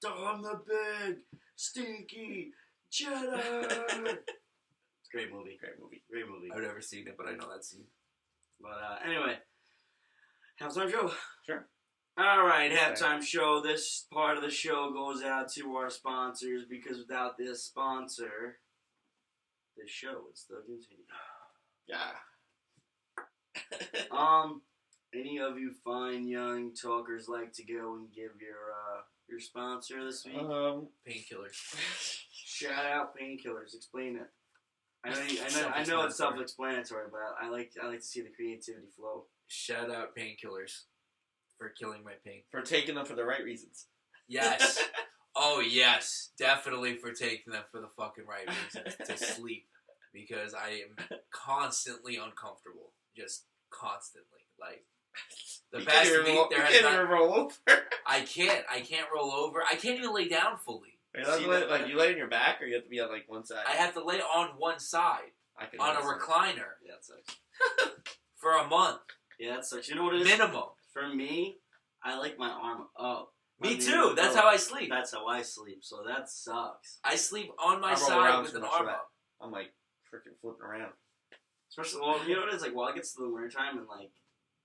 Dom the Big, Stinky, Cheddar. It's a great movie. Great movie. I've never seen it, but I know that scene. But anyway, halftime show. Sure. All right, halftime show. This part of the show goes out to our sponsors because without this sponsor, the show would still continue. Yeah. Any of you fine young talkers like to go and give your sponsor this week? Painkillers. Shout out Painkillers. Explain it. I know it's self-explanatory, but I like to see the creativity flow. Shout out Painkillers for killing my pain. For taking them for the right reasons. Yes. Oh yes, definitely for taking them for the fucking right reasons, to sleep, because I am constantly uncomfortable, just constantly. Like the past week, there has not. Roll over. I can't roll over. I can't even lay down fully. You lay on your back, or you have to be on like one side. I have to lay on one side on a recliner. Yeah, that sucks. For a month. Yeah, that sucks. You know what it is? Minimum. For me, I like my arm up. Me too. That's how I sleep. That's how I sleep. So that sucks. I sleep on my side with an arm up. I'm like freaking flipping around. Especially, well, you know what it is? Like, while it gets to the winter time and like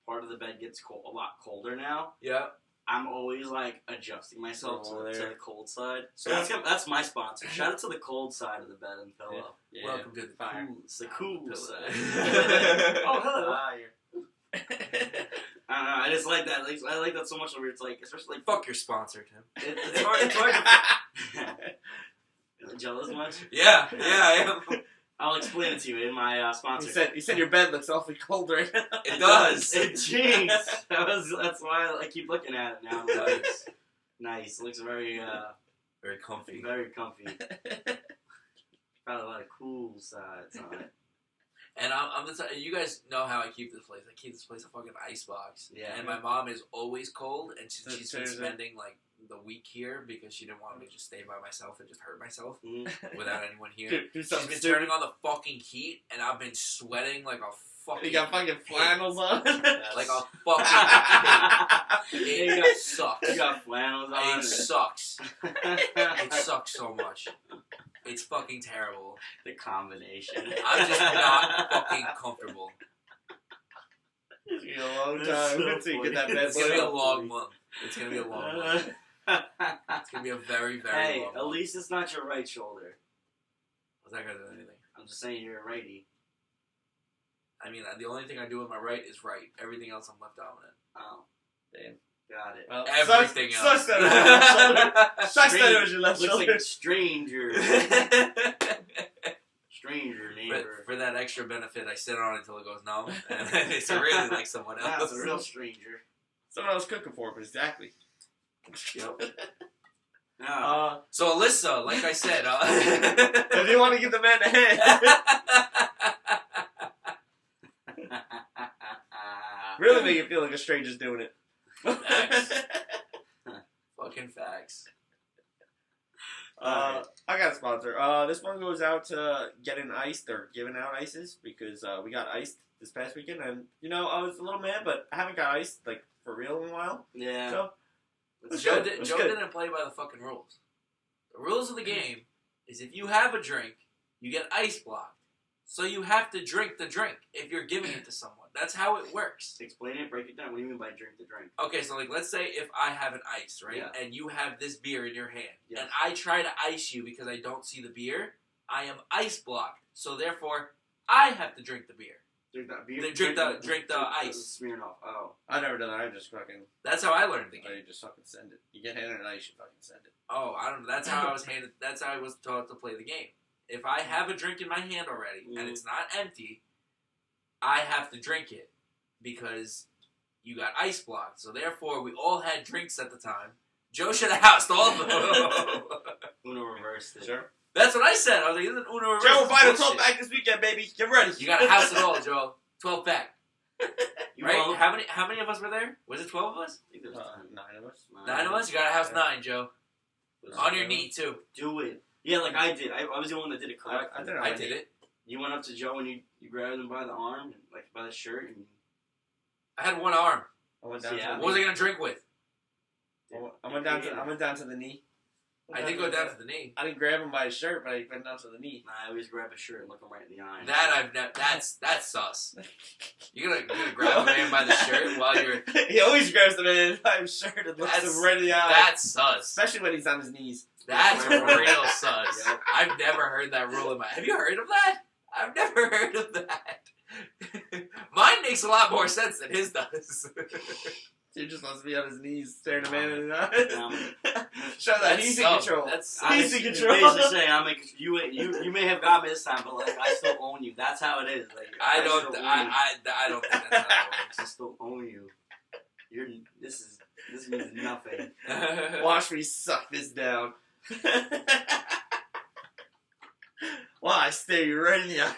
part of the bed gets a lot colder now. Yeah. I'm always like adjusting myself to the cold side. So Yeah. that's my sponsor. Shout out to the cold side of the bed and pillow. Yeah. Welcome to the fire. It's the cool side. Oh, hello. I don't know. I just like that. Like, I like that so much. Where it's like, especially like, Fuck your sponsor, Tim. it's hard to. Jealous much? Yeah, I am. I'll explain it to you in my sponsor. He said your bed looks awfully cold right now. It does. It jinx. That's why I keep looking at it now. Nice. Nice. Looks very Very comfy. Very comfy. Probably a lot of cool sides on it. And you guys know how I keep this place. I keep this place a fucking icebox. Yeah. And my mom is always cold, and she's been Seriously? spending like the week here because she didn't want me to just stay by myself and just hurt myself Mm-hmm. without anyone here. Do She's something been stupid. turning on the fucking heat, and I've been sweating like a fucking. You got fucking flannels on. Like a fucking pig. You It got- sucks. You got flannels on. It sucks. It sucks so much. It's fucking terrible. The combination. I'm just not fucking comfortable. It's gonna be a long That's time so until you get that funny. bed. It's gonna be a set up. long month. It's gonna be a long month. It's gonna be a very, very Hey, long at month. least it's not your right shoulder. What's that gonna do anything? I'm just saying you're a righty. I mean, the only thing I do with my right is right. Everything else, I'm left dominant. Oh, Damn. got it. Well, Everything sucks else. that it was your left shoulder. Sucks that it was your left Looks shoulder. like a stranger. Stranger neighbor. For that extra benefit, I sit on it until it goes numb, and it's really like someone else. That's a real stranger. Someone else cooking for it, but exactly. Yep. No. So Alyssa, like I said, If you want to give the man a hand, really make it feel like a stranger's doing it. Facts. Fucking facts. I got a sponsor. This one goes out to getting iced or giving out ices because we got iced this past weekend, and I was a little mad, but I haven't got iced like for real in a while. Yeah. So it's Joe, good. It's Joe good. didn't play by the fucking rules. The rules of the game is if you have a drink, you get ice blocked. So you have to drink the drink if you're giving it to someone. That's how it works. Explain it, break it down. What do you mean by drink the drink? Okay, so like let's say if I have an ice, right? Yeah. And you have this beer in your hand. Yes. And I try to ice you because I don't see the beer, I am ice blocked. So therefore, I have to drink the beer. Drink that beer. Drink the ice. Smirnoff. Oh. I never done that. I just fucking. That's how I learned the game. You just fucking send it. You get handed an ice, you fucking send it. Oh, I don't know. That's how I was handed. That's how I was taught to play the game. If I have a drink in my hand already and it's not empty, I have to drink it because you got ice blocked. So therefore, we all had drinks at the time. Joe should have housed all of them. Uno reversed it. Sure. That's what I said. I was like, "Isn't Uno reverse?" Joe, we're buying a bullshit. 12 pack this weekend, baby. Get ready. You got to house it all, Joe. 12 pack, You right? all- How many of us were there? Was it 12 of us? I think there was 9 of us. 9 of us. You got to house 9, Joe. Was On it- your knee too. Do it. Yeah, like I did. I was the only one that did it correctly. I did it. I did it. You went up to Joe and you grabbed him by the arm, like by the shirt, and I had one arm. I went down Yeah. to What was I gonna drink with? I went down to the knee. I did go down to the knee. I didn't grab him by his shirt, but I went down to the knee. I always grab a shirt and look him right in the eye. That's sus. You're gonna grab a man by the shirt while you're. He always grabs the man by his shirt and looks him right in the eye. That's sus. Especially when he's on his knees. That's real sus. Yep. I've never heard that rule in my. Have you heard of that? I've never heard of that. Mine makes a lot more sense than his does. He just wants to be on his knees, staring a man in the eye. Show that he's in control. That's he's in control. Basically saying, you may have got me this time, but like I still own you. That's how it is. Like, I don't think that's how that works. I still own you. This means nothing. Watch me suck this down. Well, I stare you right in the eyes.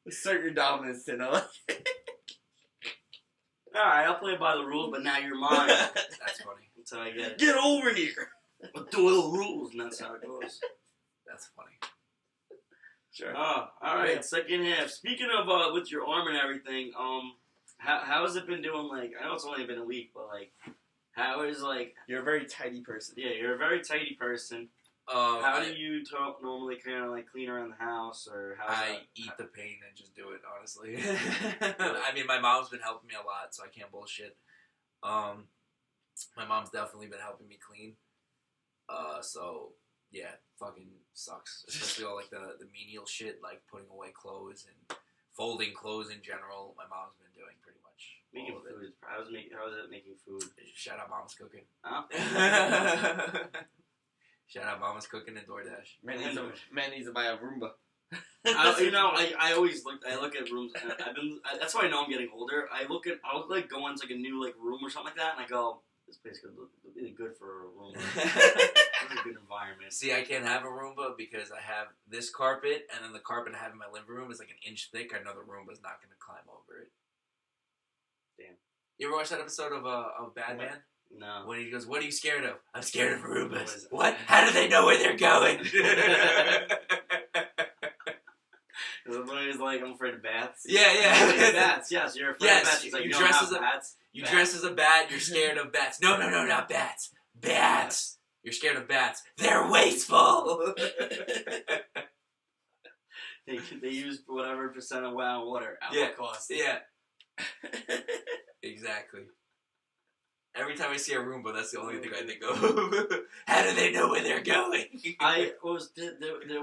Assert your dominance, Tino. Alright, I'll play by the rules, but now you're mine. That's funny. That's how I get it. Get over here. We'll do the rules, and that's how it goes. That's funny. Sure. Alright, yeah. Second half. Speaking of with your arm and everything, how has it been doing? Like, I know it's only been a week, but like, how is like? You're a very tidy person. Yeah, you're a very tidy person. How do you normally kind of like clean around the house, or how? I eat the pain and just do it. Honestly, I mean, my mom's been helping me a lot, so I can't bullshit. My mom's definitely been helping me clean. So yeah, fucking sucks. Especially all like the menial shit, like putting away clothes and folding clothes in general. My mom's been doing pretty much. Making food. How is it making food? Shout out Mama's Cooking. Huh? Shout out Mama's Cooking and DoorDash. Man needs to buy a Roomba. I always look at rooms. That's why I know I'm getting older. I'll like go into like a new like room or something like that, and I go, this place could look really good for a Roomba. It's a good environment. See, I can't have a Roomba because I have this carpet, and then the carpet I have in my living room is like an inch thick. I know the Roomba's not going to climb over it. Damn. You ever watch that episode of Bad Man? No. When he goes, "What are you scared of?" I'm scared of Roombas. What? How do they know where they're going? When he's like, I'm afraid of bats. Yeah. Bats. Yes, you're afraid of bats. He's like, you dress as a bats. You dress as a bat. You're scared of bats. No, not bats. Bats. You're scared of bats. They're wasteful. They use whatever percent of water at what cost. Yeah. Exactly. Every time I see a Roomba, that's the only thing I think of. How do they know where they're going? There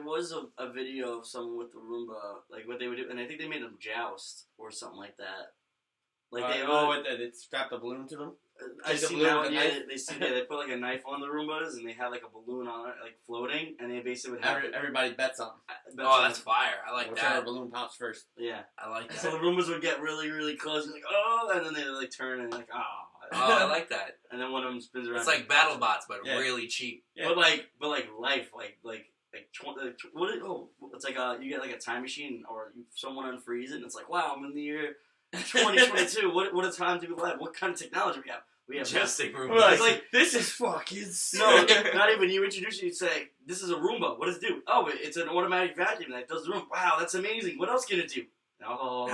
was a video of someone with the Roomba, like what they would do, and I think they made them joust or something like that. Like they strapped a balloon to them. I see that. Yeah, they put like a knife on the Roombas, and they had like a balloon on it, like floating, and they basically would have everybody bets on. That's fire! I like whichever that. balloon pops first. Yeah, I like that. So the Roombas would get really, really close, and like and then they would like turn and like I like that. And then one of them spins around. It's like BattleBots, but really cheap. Yeah. But like life, it's like you get like a time machine, or someone unfreeze it, and it's like, wow, I'm in the year 2022. what a time to be alive. What kind of technology we have? We have Justing Roombas. Like, this is fucking sick. No, not even. You introduce it, you say, this is a Roomba. What does it do? Oh, it's an automatic vacuum that does the room. Wow, that's amazing. What else can it do? Oh,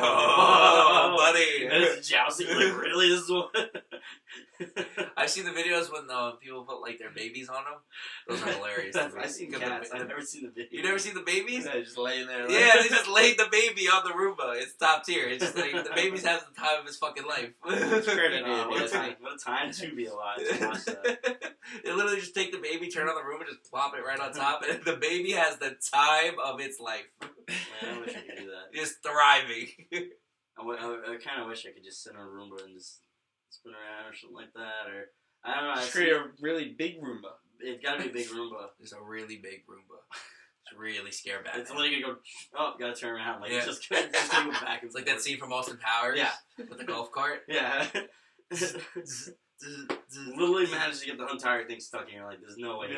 buddy. And it's jousting. Like, really? This is what... I've seen the videos when people put like their babies on them. Those are hilarious. I've seen cats. I've never seen the babies. You never seen the babies? Yeah, just laying there. Yeah, they just laid the baby on the Roomba. It's top tier. It's just like the baby's having the time of his fucking life. What a time to be alive to watch that. They literally just take the baby, turn on the Roomba, just plop it right on top, and the baby has the time of its life. Man, I wish I could do that. Just thriving. I kind of wish I could just sit on a Roomba and just spin around or something like that, or I don't know. Just create a really big Roomba. It's gotta be a big Roomba. There's a really big Roomba. It's really scare Batman. It's literally gonna go, gotta turn around. Like, it's just gonna go back and It's like that scene from Austin Powers. Yeah. With the golf cart. Yeah. Literally managed to get the entire thing stuck in. You're like, there's no way.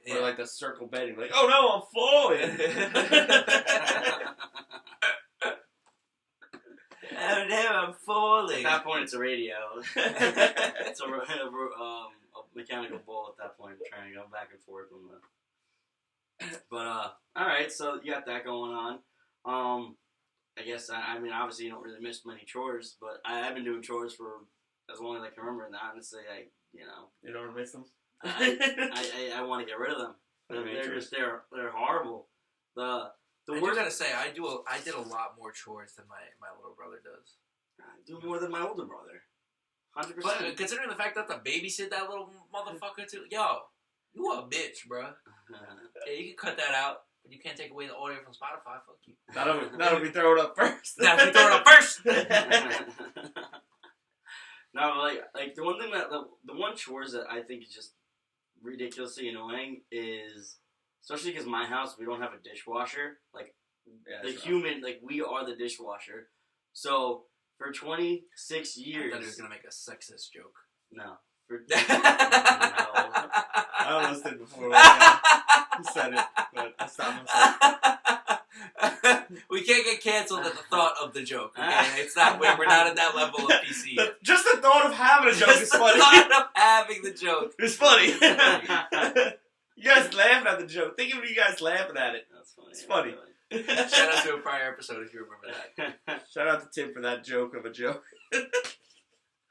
Or like the circle bed. You're like, oh no, I'm falling. Oh no, I'm falling. At that point, it's a radio. It's a mechanical ball at that point, trying to go back and forth on the. But all right, so you got that going on. I guess I mean obviously you don't really miss many chores, but I've been doing chores for as long as I can remember. And honestly, You don't miss them. I want to get rid of them. They're horrible. The I worst. gotta say, I did a lot more chores than my little brother does. I do more than my older brother. 100%. But considering the fact that the babysit that little motherfucker too, yo, you a bitch, bro. Yeah, you can cut that out, but you can't take away the audio from Spotify. Fuck you. That'll be thrown up first. That'll be thrown up first. No, like the one thing the one chores that I think is just ridiculously annoying is, especially because my house we don't have a dishwasher. Like we are the dishwasher. So for 26 years, I thought he was gonna make a sexist joke. No. No. I almost did before. He said it, but I stopped myself. We can't get canceled at the thought of the joke. Okay, it's not. We're not at that level of PC yet. Just the thought of having a joke is funny. Just the thought of having the joke. It's funny. You guys laughing at the joke. Think of you guys laughing at it. That's funny. It's funny. Shout out to a prior episode if you remember that. Shout out to Tim for that joke of a joke.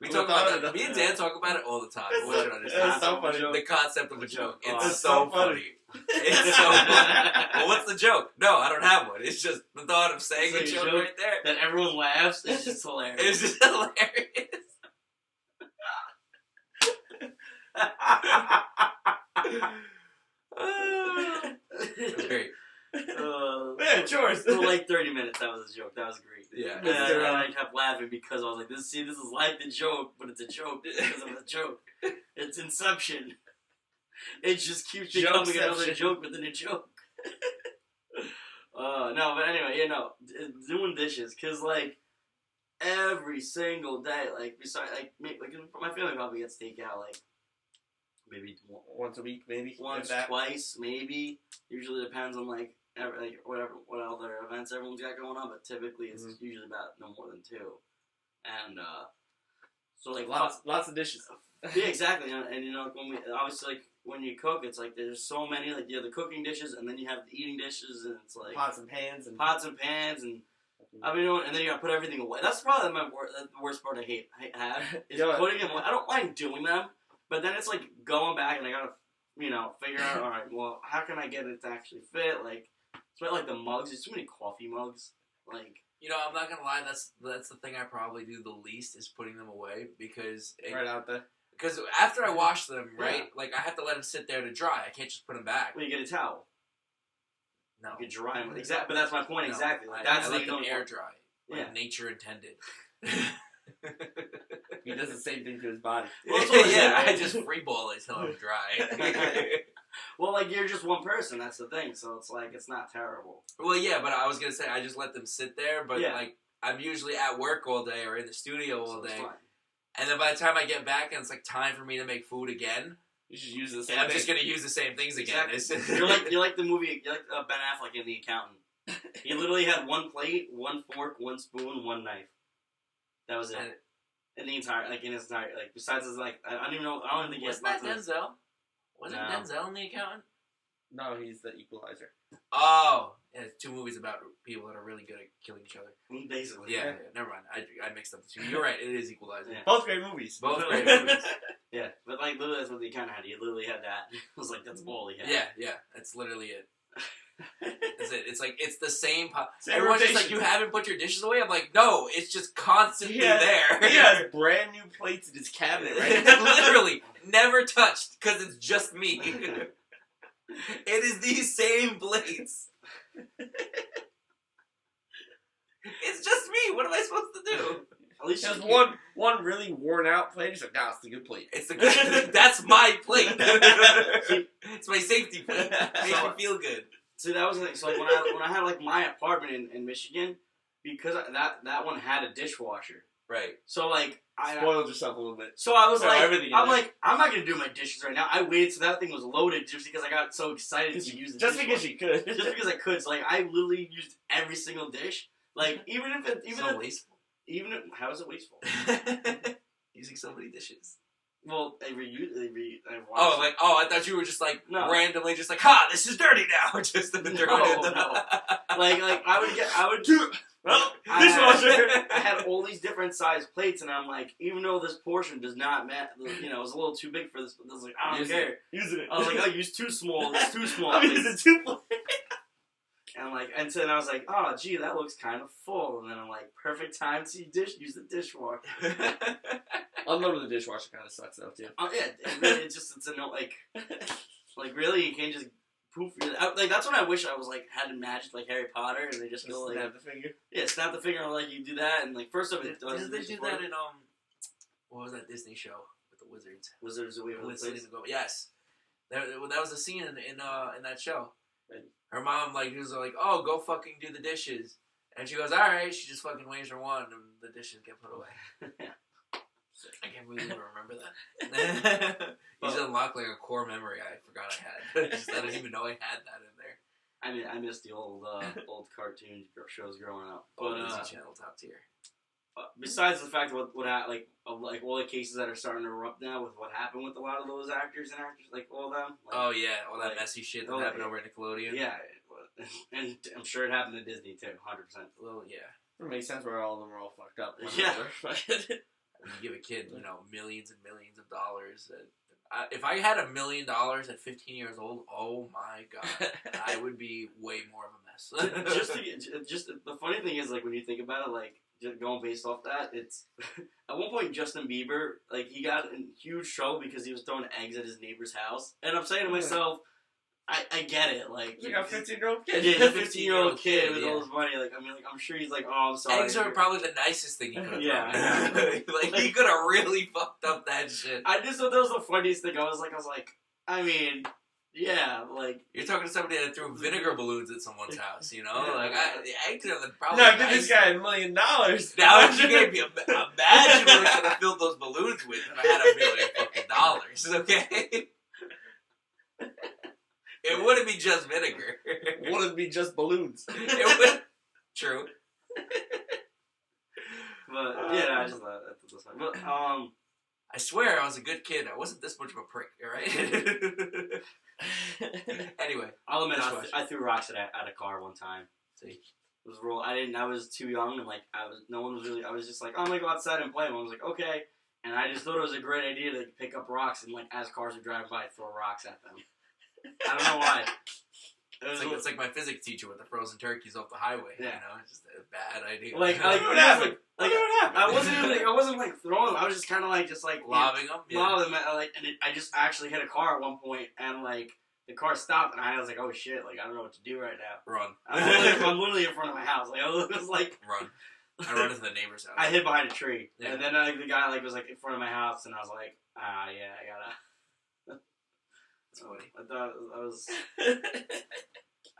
We talk about that. Me and Dan talk about it all the time. It's I want you to understand. It's so funny. The concept of a joke. It's It's so so funny. funny. It's so funny. Well, what's the joke? No, I don't have one. It's just the thought of saying a joke right there. That everyone laughs. It's just hilarious. It's just hilarious. That's great. Yeah, chores. For like 30 minutes, that was a joke. That was great. Yeah. And I kept laughing because I was like, this is like the joke, but it's a joke because of a joke. It's Inception. It just keeps becoming another joke within a joke. No, but anyway, doing dishes, because, like, every single day, like, besides, like my family probably gets takeout, like, maybe once a week, maybe. Once, twice, maybe. Usually depends on, like, what other events everyone's got going on, but typically it's usually about no more than 2. And, so, like, lots of dishes. Yeah, exactly. And when we, obviously, like, when you cook, it's like there's so many, like, you have the cooking dishes, and then you have the eating dishes, and it's like pots and pans, and I mean, and then you gotta put everything away. That's probably the worst part I have is putting them away. I don't mind doing them, but then it's like going back, and I gotta, figure out, all right, well, how can I get it to actually fit? Like, it's like the mugs. There's too many coffee mugs. Like, I'm not gonna lie. That's the thing I probably do the least is putting them away because right out there. Because after I wash them, right, like I have to let them sit there to dry. I can't just put them back. Well, you get a towel. No, you can dry them. Exactly, but that's my point. No, exactly. I let them air dry, like nature intended. He does the same thing to his body. Well, I just free ball it till I'm dry. Well, like, you're just one person, that's the thing, so it's like, it's not terrible. Well, yeah, but I was gonna say, I just let them sit there, but like, I'm usually at work all day or in the studio all day. And then by the time I get back and it's like time for me to make food again, you should use the same. I'm just gonna use the same things again. Exactly. you're like the movie. You're like Ben Affleck in The Accountant. He literally had one plate, one fork, one spoon, one knife. That was it. In his entire, besides his, like, I don't even know. I don't think he has. Wasn't that Denzel? Wasn't Denzel in The Accountant? No, he's the Equalizer. Oh, yeah, 2 movies about people that are really good at killing each other. Basically. Yeah. Never mind. I mixed up the 2. You're right. It is Equalizer. Yeah. Both great movies. Both great movies. Yeah, but like literally that's what The Accountant had. He literally had that. It was like that's all he had. Yeah. That's literally it. That's it. It's like it's the same. Everyone's just like, you haven't put your dishes away. I'm like, no, it's just constantly there. He has brand new plates in his cabinet, right? Literally never touched because it's just me. It is these same plates. It's just me. What am I supposed to do? At least there's one really worn out plate. He's like, nah, it's a good plate. It's good. That's my plate. It's my safety plate. Makes me feel good. See, that was like, so like when I had like my apartment in Michigan, because that one had a dishwasher. Right. So like I spoiled yourself a little bit. So I was I'm not gonna do my dishes right now. I waited till that thing was loaded just because I got so excited to use it. Just because you could. Just because I could. So like I literally used every single dish. Like wasteful. How is it wasteful? Using so many dishes. Well, I thought you were just like randomly just like, this is dirty now. Just no. Like I would dishwasher. I had all these different size plates, and I'm like, even though this portion does not match, it was a little too big for this. I was like, I don't care. Using it. I was like, I use too small. It's too small. I'm using 2 plates. And then I was like, oh, gee, that looks kind of full. And then I'm like, perfect time to use the dishwasher. Unloading the dishwasher kind of sucks though too. Yeah, it's a no, like really, you can't just poof. Like that's when I wish I was like had magic like Harry Potter, and they just go like snap the finger. Yeah, snap the finger, like you do that, and like first of it does. Did they do that in what was that Disney show with the wizards? Wizards of Waverly Place? Yes, that was a scene in that show. Her mom was like, oh, go fucking do the dishes, and she goes, all right. She just fucking waves her wand, and the dishes get put away. I can't believe I remember that. You just unlocked like a core memory I forgot I had. I didn't even know I had that in there. I mean, I missed the old cartoon shows growing up. But Disney Channel top tier. Besides the fact of what all the cases that are starting to erupt now with what happened with a lot of those actors and actors, like all of them. Like, oh yeah, all that messy shit that happened over at Nickelodeon. Yeah, and I'm sure it happened to Disney too, 100%. Well, yeah. It makes sense where all of them are all fucked up. Yeah. You give a kid, millions and millions of dollars. If I had $1 million at 15 years old, oh my god, I would be way more of a mess. just the funny thing is, like when you think about it, like just going based off that, it's at one point Justin Bieber, like he got in huge trouble because he was throwing eggs at his neighbor's house, and I'm saying to myself, I get it, like you got a 15-year-old kid. Yeah, a 15-year-old kid with all his money. Like I mean, like I'm sure he's like, oh, I'm sorry. Eggs are probably the nicest thing he could have Yeah. done. Like he could have really fucked up that shit. I just thought that was the funniest thing. I was like, I mean, yeah, like you're talking to somebody that threw vinegar balloons at someone's house, you know? Like the eggs are the probably. No, give this guy $1 million. Now if you gave me imagine what I could have filled those balloons with if I had $1 million fucking dollars. Okay. It wouldn't be just vinegar. It wouldn't be just balloons. It would. True. But yeah, I just thought that was funny. But I swear I was a good kid. I wasn't this much of a prick. All right. Anyway, I'll admit I threw rocks at a car one time. See, it was real. I was too young, and like no one was really. I was just like, I'm gonna go outside and play. And I was like, okay. And I just thought it was a great idea to pick up rocks and like as cars were driving by, throw rocks at them. I don't know why. It's like my physics teacher with the frozen turkeys off the highway. Yeah. You know, it's just a bad idea. What happened? I wasn't like throwing them. I was just kind of like lobbing them. Lobbing them, and I just actually hit a car at one point, and like the car stopped, and I was like, oh shit, like I don't know what to do right now. Run. I'm literally in front of my house. Like I was like run. I run into the neighbor's house. I hid behind a tree, and then the guy like was like in front of my house, and I was like, yeah, I gotta. Funny. I thought I was.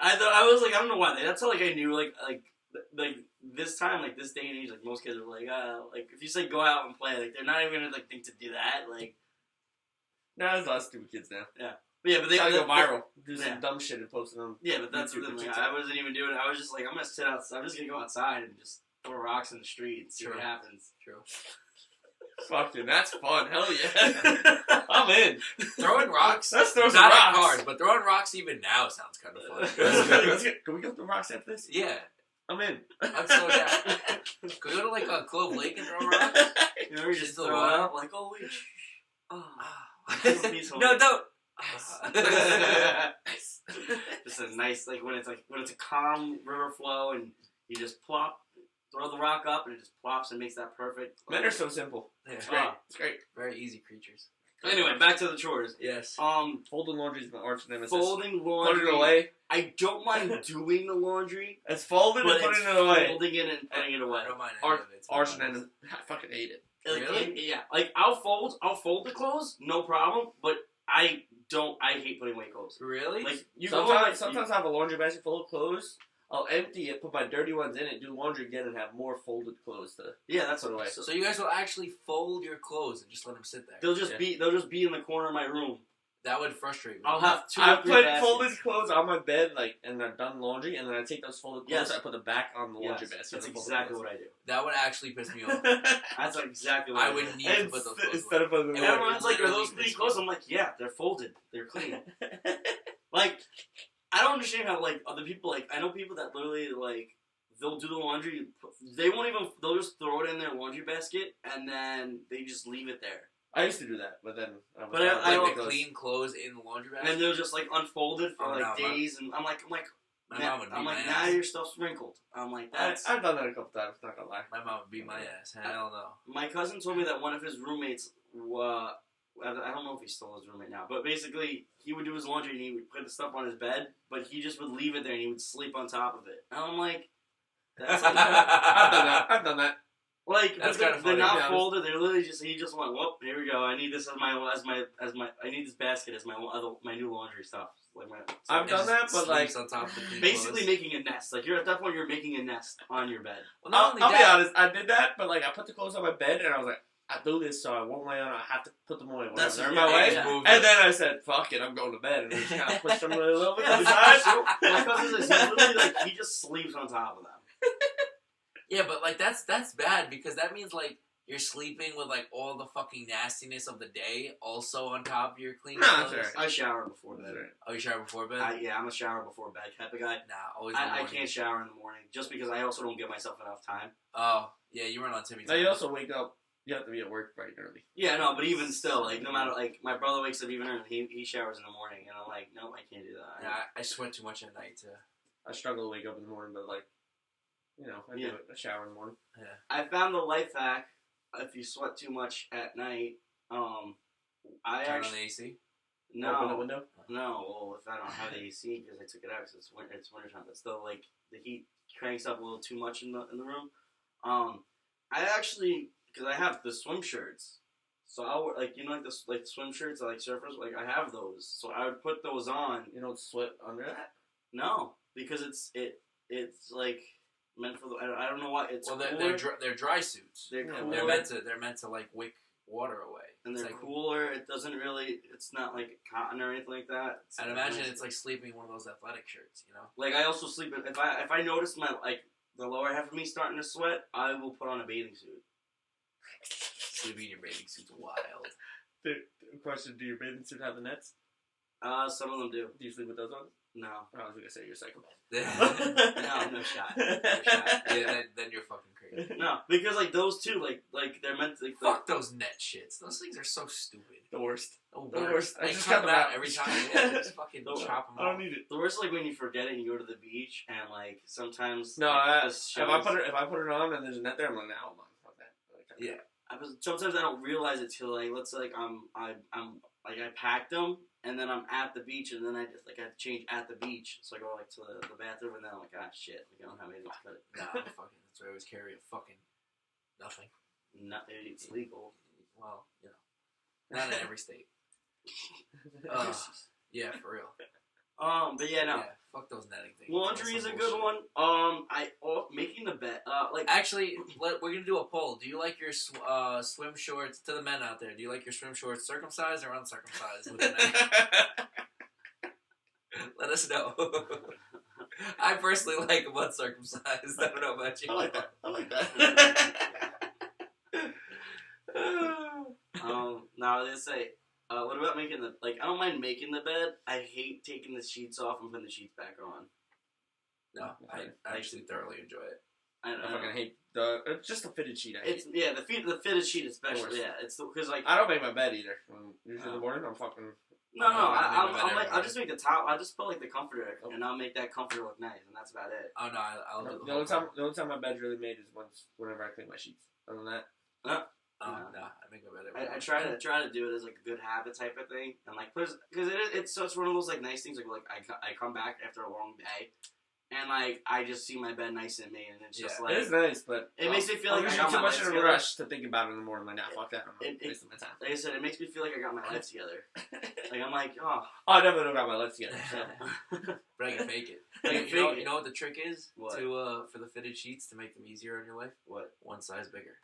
I was like, I don't know why. That's how like I knew like this time, like this day and age, like most kids are like if you say go out and play, like they're not even gonna like think to do that. Like, no, there's a lot of stupid kids now. Yeah, but yeah, but they go viral, do some dumb shit and post it on. Yeah, but that's the thing. Like, I wasn't even doing it. I was just like, I'm gonna sit outside. I'm just gonna go outside and just throw rocks in the street and see what happens. True. Fuck, dude, that's fun. Hell yeah. I'm in. Throwing rocks? Let's throw some not rocks. At cars, but throwing rocks even now sounds kind of fun. Can we go throw rocks after this? Yeah. I'm in. I'm so down. Can we go to like a Clove Lake and throw rocks? You know, you just throw it up like, oh, wait. No, don't. Just a nice, like when it's a calm river flow and you just plop. Throw the rock up and it just plops and makes that perfect. Men are so simple. Yeah. It's great. It's great. Very easy creatures. Anyway, back to the chores. Yes. Folding laundry is my arch nemesis. Folding laundry. Put it away. I don't mind doing the laundry. It's folding and putting it away. Folding it and putting it away. I don't mind any of it. Arch nemesis. I fucking hate it. Really? Yeah. Like I'll fold the clothes, no problem. But I hate putting away clothes. Really? Like sometimes I have a laundry basket full of clothes. I'll empty it, put my dirty ones in it, do laundry again, and have more folded clothes to. Yeah, that's what away. So you guys will actually fold your clothes and just let them sit there. They'll just be in the corner of my room. That would frustrate me. I'll have two. I put folded clothes on my bed, and I've done laundry, and then I take those folded clothes, I put them back on the laundry basket. That's exactly what I do. That would actually piss me off. That's exactly what I would need to put those clothes instead of putting them. And everyone's like, "Are those clean clothes?" I'm like, "Yeah, they're folded. They're clean." Like. I don't understand how, like, other people, like, I know people that literally, like, they'll do the laundry. They won't even. They'll just throw it in their laundry basket and then they just leave it there. I used to do that, but then I like the clean clothes in the laundry basket. And they'll just like unfold it for days, and I'm like, my mom would beat my ass. now your stuff's wrinkled. I'm like, that's. I've done that a couple times. Not gonna lie. My mom would beat my ass. Hell no. My cousin told me that one of his roommates. I don't know if he's still his roommate now, but basically he would do his laundry and he would put the stuff on his bed, but he just would leave it there and he would sleep on top of it. And I'm like, that's like, I've done that. Like that's kind of funny. They're not folded. They're literally just. He just went. Whoop! Here we go. I need this as my. I need this basket as my new laundry stuff. Like I've done that, but like on top of the basically making a nest. Like you're at that point, you're making a nest on your bed. Well, I'll be honest. I did that, but like I put the clothes on my bed and I was like, I do this so I won't lay on. I have to put them away. They're in my way. Yeah. And then I said, "Fuck it, I'm going to bed." And I just kind of pushed them a little bit to the side. My cousin is literally like he just sleeps on top of them. Yeah, but like that's bad because that means like you're sleeping with like all the fucking nastiness of the day also on top of your clean clothes. Sure. I shower before bed. Oh, you shower before bed? Yeah, I'm a shower before bed type of guy. Nah, always. I can't shower in the morning just because I also don't give myself enough time. Oh, yeah, you run on Timmy. Now you also wake up. You have to be at work bright and early. Yeah, no, but even still, like no matter like my brother wakes up even early. He showers in the morning, and I'm like, no, I can't do that. Yeah, I sweat too much at night too. I struggle to wake up in the morning, but like. You know, I do a shower in the morning. Yeah. I found the life hack. If you sweat too much at night, I turn actually on the AC. no Open the window. No. Well, if I don't have the AC because I took it out because it's wintertime, but still like the heat cranks up a little too much in the room. I actually because I have the swim shirts, so I'll like like the swim shirts like surfers like I have those, so I would put those on. You don't sweat under that? No, because it's like. Meant for the, I don't know why it's well they're dry suits. They're cooler. They're meant to like wick water away. And they're like, cooler. It doesn't really. It's not like cotton or anything like that. I'd imagine it's like sleeping in one of those athletic shirts. You know. Like I also sleep if I notice my like the lower half of me starting to sweat, I will put on a bathing suit. Sleeping in your bathing suit's wild. The question: do your bathing suit have the nets? Some of them do. Do you sleep with those on? No. I was gonna say you're a psychopath. No shot. Yeah, then you're fucking crazy. No, because like those two, like they're meant to. Like, fuck those net shits. Those things are so stupid. The worst. The worst. I just cut them out every time. Yeah, just fucking chop them I don't need it. The worst is like when you forget it and you go to the beach and like sometimes. No, like, if I put it on and there's a net there, I'm like, nah, hold on, fuck that. Yeah. Sometimes I don't realize it till like let's say like I'm like I packed them and then I'm at the beach and then I just like I have to change at the beach, so I go like to the bathroom and then I'm like ah shit, like, I don't have anything to put it. Nah, fucking that's why I always carry a fucking nothing. It's legal. Well, you know, not in every state. Yeah, for real. But yeah, no. Yeah, fuck those netting things. Laundry is a good one. Making the bed. Like actually, we're gonna do a poll. Do you like your swim shorts to the men out there? Do you like your swim shorts circumcised or uncircumcised? With the neck? Let us know. I personally like them uncircumcised. I don't know about you. I like that. Now they say. What about making the like? I don't mind making the bed. I hate taking the sheets off and putting the sheets back on. No, I actually thoroughly enjoy it. I fucking hate it's just a fitted sheet. The fitted sheet especially. Yeah, it's because like I don't make my bed either. Usually in the morning I'm fucking. No, I'll just make the top. I'll just put like the comforter and I'll make that comforter look nice, and that's about it. Oh no, I'll do the only time my bed's really made is whenever I clean my sheets. Other than that. No, I make my bed every I try to do it as like a good habit type of thing, and like because it's such one of those like nice things like I come back after a long day, and like I just see my bed nice and made, and it's just like it is nice, but it makes me feel like I got too my much life in a rush to think about it in the morning. Like, nah, fuck that. I'm not wasting my time. Like I said, it makes me feel like I got my life together. Like I'm like, I definitely don't got my life together. So. But I can fake it. You know what the trick is to for the fitted sheets to make them easier on your life? What? One size bigger.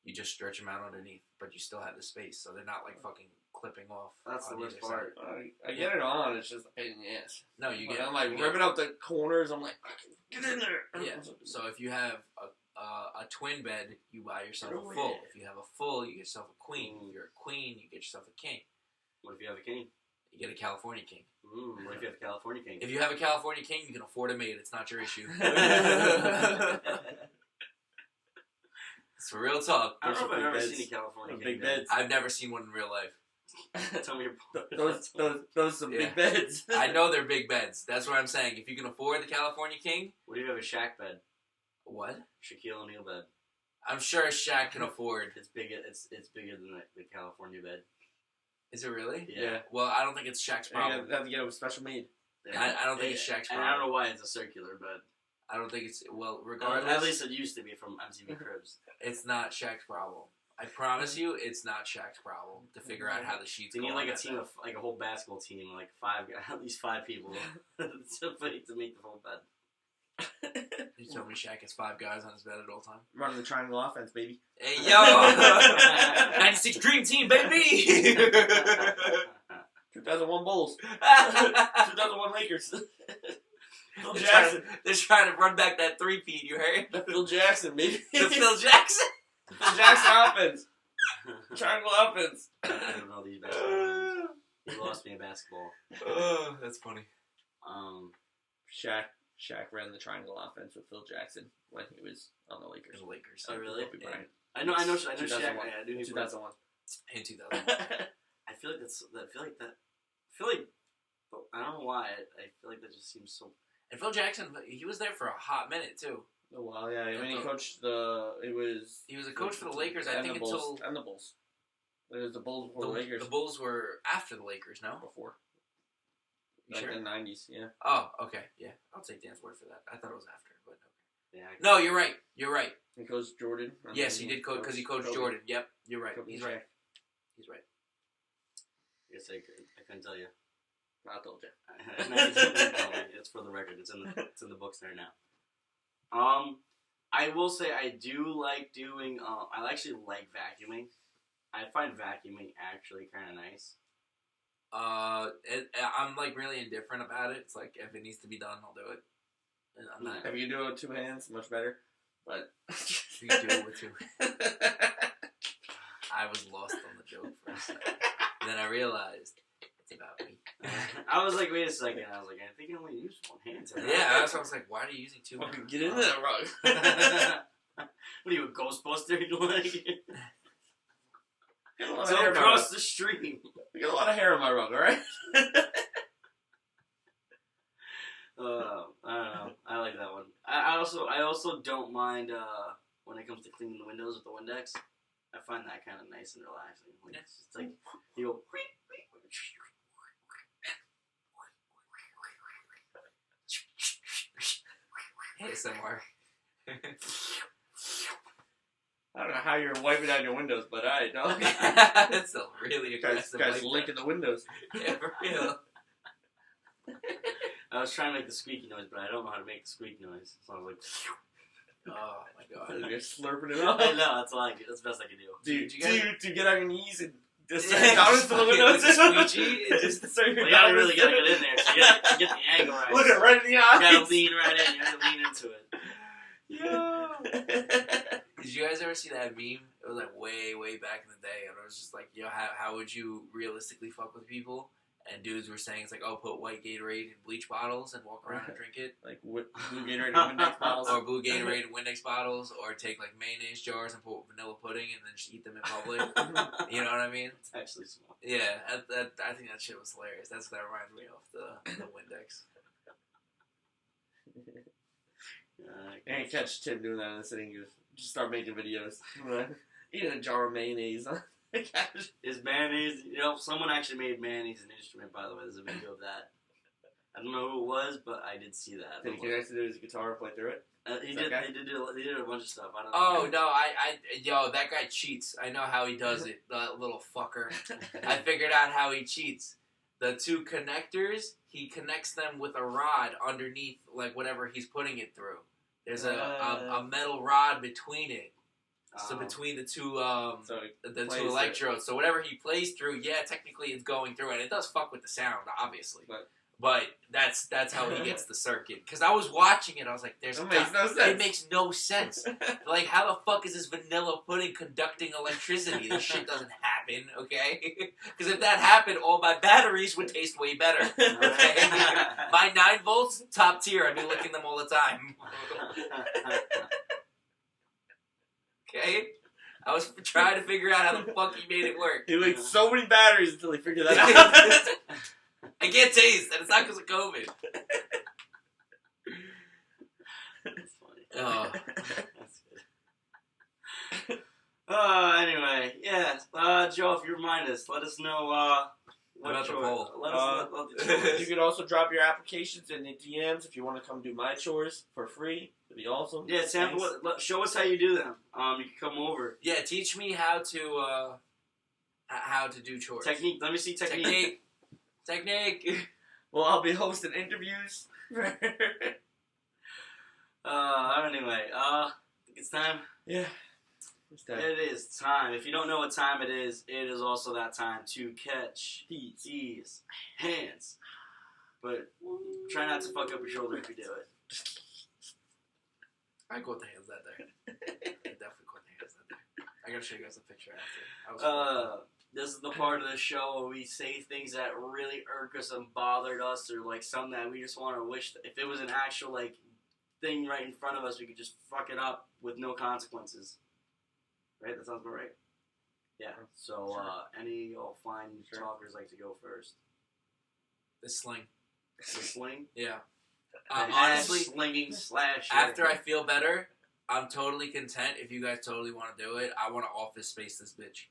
You just stretch them out underneath, but you still have the space, so they're not like fucking clipping off. That's the worst part. I get it on, it's just a pain in the ass. No, you get. I'm like ripping out the corners. I'm like, get in there. Yeah. So if you have a twin bed, you buy yourself a full. If you have a full, you get yourself a queen. If you're a queen, you get yourself a king. What if you have a king? You get a California king. What if you have a California king? If you have a California king, you can afford a maid. It's not your issue. It's real talk. I don't know if I've ever beds. seen a California king. Big beds. I've never seen one in real life. Tell me your Those some big beds. I know they're big beds. That's what I'm saying. If you can afford the California king, What do you have a Shaq bed? what? Shaquille O'Neal bed. I'm sure Shaq can afford. It's bigger. It's bigger than the California bed. Is it really? Yeah. Well, I don't think it's Shaq's problem. You have to get a special maid. I don't think it's Shaq's And problem. I don't know why it's a circular bed. I don't think it's regardless. At least it used to be from MTV Cribs. It's not Shaq's problem. I promise you, it's not Shaq's problem to figure out how the sheets You go. need like on a that team bed. of like a whole basketball team, like at least 5 people to make the whole bed. You told me Shaq has 5 guys on his bed at all time. Running the triangle offense, baby. Hey yo, 96 Dream Team, baby. 2001 Bulls. 2001 Lakers. Phil Jackson. They're trying to run back that 3-peat. You heard? The Phil Jackson, baby. The Phil Jackson. Phil Jackson offense. Triangle offense. I don't know these basketball games. You lost me at basketball. Oh, that's funny. Shaq ran the triangle offense with Phil Jackson when he was on the Lakers. The Lakers. Oh really? Kobe Bryant. I know Shaq. 2001. I knew he was. 2001. In 2000. I feel like I don't know why. I feel like that just seems so. And Phil Jackson, he was there for a hot minute too. Oh wow, yeah. I mean, he coached the. He was a coach for the Lakers. I and think the Bulls, until and the Bulls. It was the Bulls before the Lakers. The Bulls were after the Lakers. No, before. You Like sure? the 90s, yeah. Oh, okay, yeah. I'll take Dan's word for that. I thought it was after, but okay. Yeah. No, you're right. You're right. He coached Jordan. and Yes, then he did coach because he coached Kobe. Jordan. Yep, you're right. Kobe He's and right. Shaq. He's right. Yes, I couldn't tell you. I told you. It's for the record. It's in the books there now. I will say I do like doing. I actually like vacuuming. I find vacuuming actually kind of nice. I'm like really indifferent about it. It's like if it needs to be done, I'll do it. And I'm not. If you do it with 2 hands, much better. But You can do it with 2. I was lost on the joke for a second. Then I realized it's about me. I was like, wait a second. I was like, I think I only used 1 hand today. Yeah, that's why I was like, why are you using 2 hands? fucking get into that rug. What are you, a Ghostbuster? Got a lot of So hair in my across rug. the stream. I got a lot of hair in my rug, alright? I don't know. I like that one. I also don't mind when it comes to cleaning the windows with the Windex. I find that kind of nice and relaxing. Like, it's like you go. ASMR. I don't know how you're wiping out your windows, but I know. That's a really Guys aggressive. licking the windows. Yeah, for real. I was trying to make the squeaky noise, but I don't know how to make the squeak noise. So I was like, Oh my god. You're slurping it up. I know, that's all I get. That's the best I can do. Do you get on your knees and just Yeah, down just into the fucking windows? with the squeegee, it Just so you're Well, you gotta down really into gotta get in there. So you gotta get the angle right. Look it right in the eyes. You gotta lean right in. You gotta lean into it. Yeah. Did you guys ever see that meme? It was like way back in the day, and it was just like, yo, how would you realistically fuck with people? And dudes were saying it's like, oh, put white Gatorade in bleach bottles and walk around and drink it, Like blue Gatorade and Windex bottles. or blue Gatorade and Windex bottles, or take like mayonnaise jars and put vanilla pudding and then just eat them in public. You know what I mean? It's actually small. Yeah, I think that shit was hilarious. That reminds me of the Windex. And you catch Tim doing that in the city. You just start making videos. Eating a jar of mayonnaise on the couch. Is mayonnaise, someone actually made mayonnaise an instrument, by the way. There's a video of that. I don't know who it was, but I did see that. Did he connect to his guitar and play through it? They Is that guy? did a bunch of stuff. I don't Oh know. no, that guy cheats. I know how he does it. That little fucker. I figured out how he cheats. The 2 connectors, he connects them with a rod underneath, like whatever he's putting it through. There's a metal rod between it. So between the 2 So the 2 electrodes. So whatever he plays through, yeah, technically it's going through, and it does fuck with the sound, obviously. But that's how he gets the circuit. Because I was watching it, I was like, It makes no sense. It makes no sense. Like, how the fuck is this vanilla pudding conducting electricity? This shit doesn't happen. happen, okay? Because if that happened, all my batteries would taste way better. Okay? My 9 volts, top tier. I'd be licking them all the time. Okay? I was trying to figure out how the fuck he made it work. He licked so many batteries until he figured that out. I can't taste, and it's not because of COVID. That's funny. Oh. That's good. Anyway, yeah. Joe, if you remind us, let us know what about the chore. poll? Let us know the chores. You can also drop your applications in the DMs if you want to come do my chores for free. It'd be awesome. Yeah, Sam, show us how you do them. You can come over. Yeah, teach me how to do chores. Technique. Let me see technique. Technique. Well, I'll be hosting interviews. Anyway, it's time. Yeah. It's time. It is time. If you don't know what time it is also that time to catch these hands. But try not to fuck up your shoulder if you do it. I caught the hands that day. I definitely caught the hands that day. I gotta show you guys a picture after. This is the part of the show where we say things that really irk us and bothered us, or like something that we just want to wish that if it was an actual like thing right in front of us, we could just fuck it up with no consequences. Right? That sounds about right. Yeah. So, any y'all fine talkers like to go first? The sling. The sling? Yeah. Honestly, Honestly, slinging slash. after I feel better, I'm totally content. If you guys totally want to do it, I want to office space this bitch.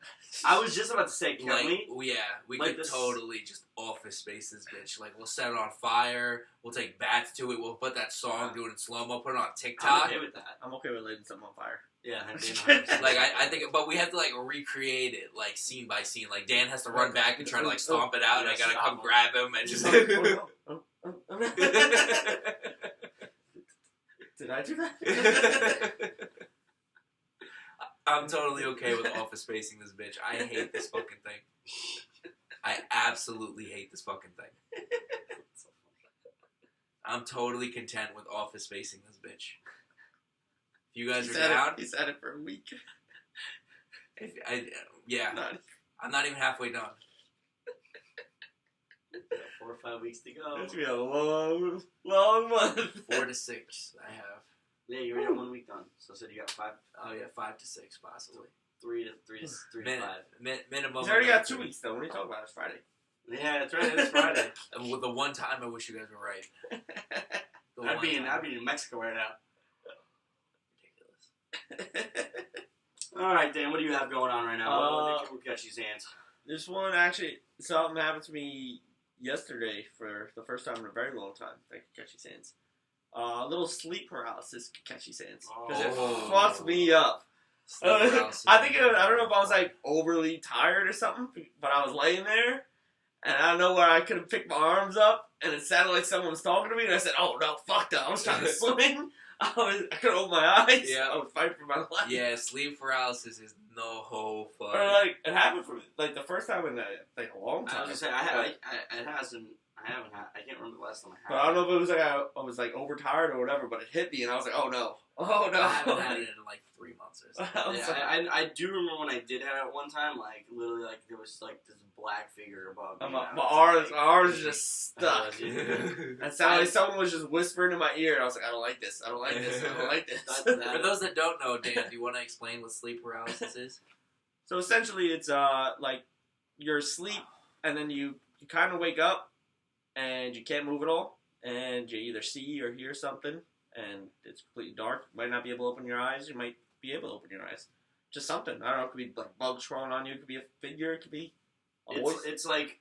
I was just about to say, can Like, we? yeah, we Like could this- totally just office space this bitch. Like, we'll set it on fire. We'll take bats to it. We'll put that song, do it in slow mo, put it on I'm TikTok. okay with that. I'm okay with lighting something on fire. Yeah, I'd be in the house. Like I think, but we have to like recreate it, like scene by scene. Like Dan has to run back and try to like stomp it out, and I gotta come grab him and just. Did I do that? I'm totally okay with office spacing this bitch. I hate this fucking thing. I absolutely hate this fucking thing. I'm totally content with office spacing this bitch. If you guys are down, He's had it for a week. Yeah, I'm not even halfway done. 4 or 5 weeks to go. It's gonna be a long, long month. 4 to 6, I have. Yeah, you already got 1 week done. So you got 5. Oh yeah, 5 to 6 possibly. 3 to 5. Minimum. He's already got 2 weeks though. What are you talking about? It's Friday. Yeah, that's right. It's Friday. With the one time, I wish you guys were right. The I'd one be time. in Mexico right now. Ridiculous. All right, Dan. What do you have going on right now? We'll catch these hands. This one actually, something happened to me yesterday for the first time in a very long time. That could catch these hands. A little sleep paralysis could catch these hands because it Oh. fucked me up. Sleep paralysis. I think I don't know if I was like overly tired or something, but I was laying there and I don't know where I could have picked my arms up, and it sounded like someone was talking to me, and I said, "Oh no, fuck that!" I was trying to swing. I couldn't open my eyes. Yeah. I was fighting for my life. Yeah, sleep paralysis is no fun. Or like it happened for like the first time in like a long I time. was gonna say I can't remember the last time I had. But I don't know if it was like I was like overtired or whatever, but it hit me and I was like, oh no. I haven't had it in like 3 months or something. I was Yeah, like, I do remember when I did have it one time. Like literally, like there was like this black figure above me. my and I arms was like, just stuck. Yeah. It sounded like someone was just whispering in my ear, and I was like, I don't like this. I don't like this. I don't like this. For those that don't know, Dan, do you want to explain what sleep paralysis is? So essentially, it's like you're asleep, and then you kind of wake up, and you can't move at all, and you either see or hear something, and it's completely dark. You might not be able to open your eyes. You might be able to open your eyes. Just something. I don't know. It could be like bugs crawling on you. It could be a figure. It could be a voice. It's like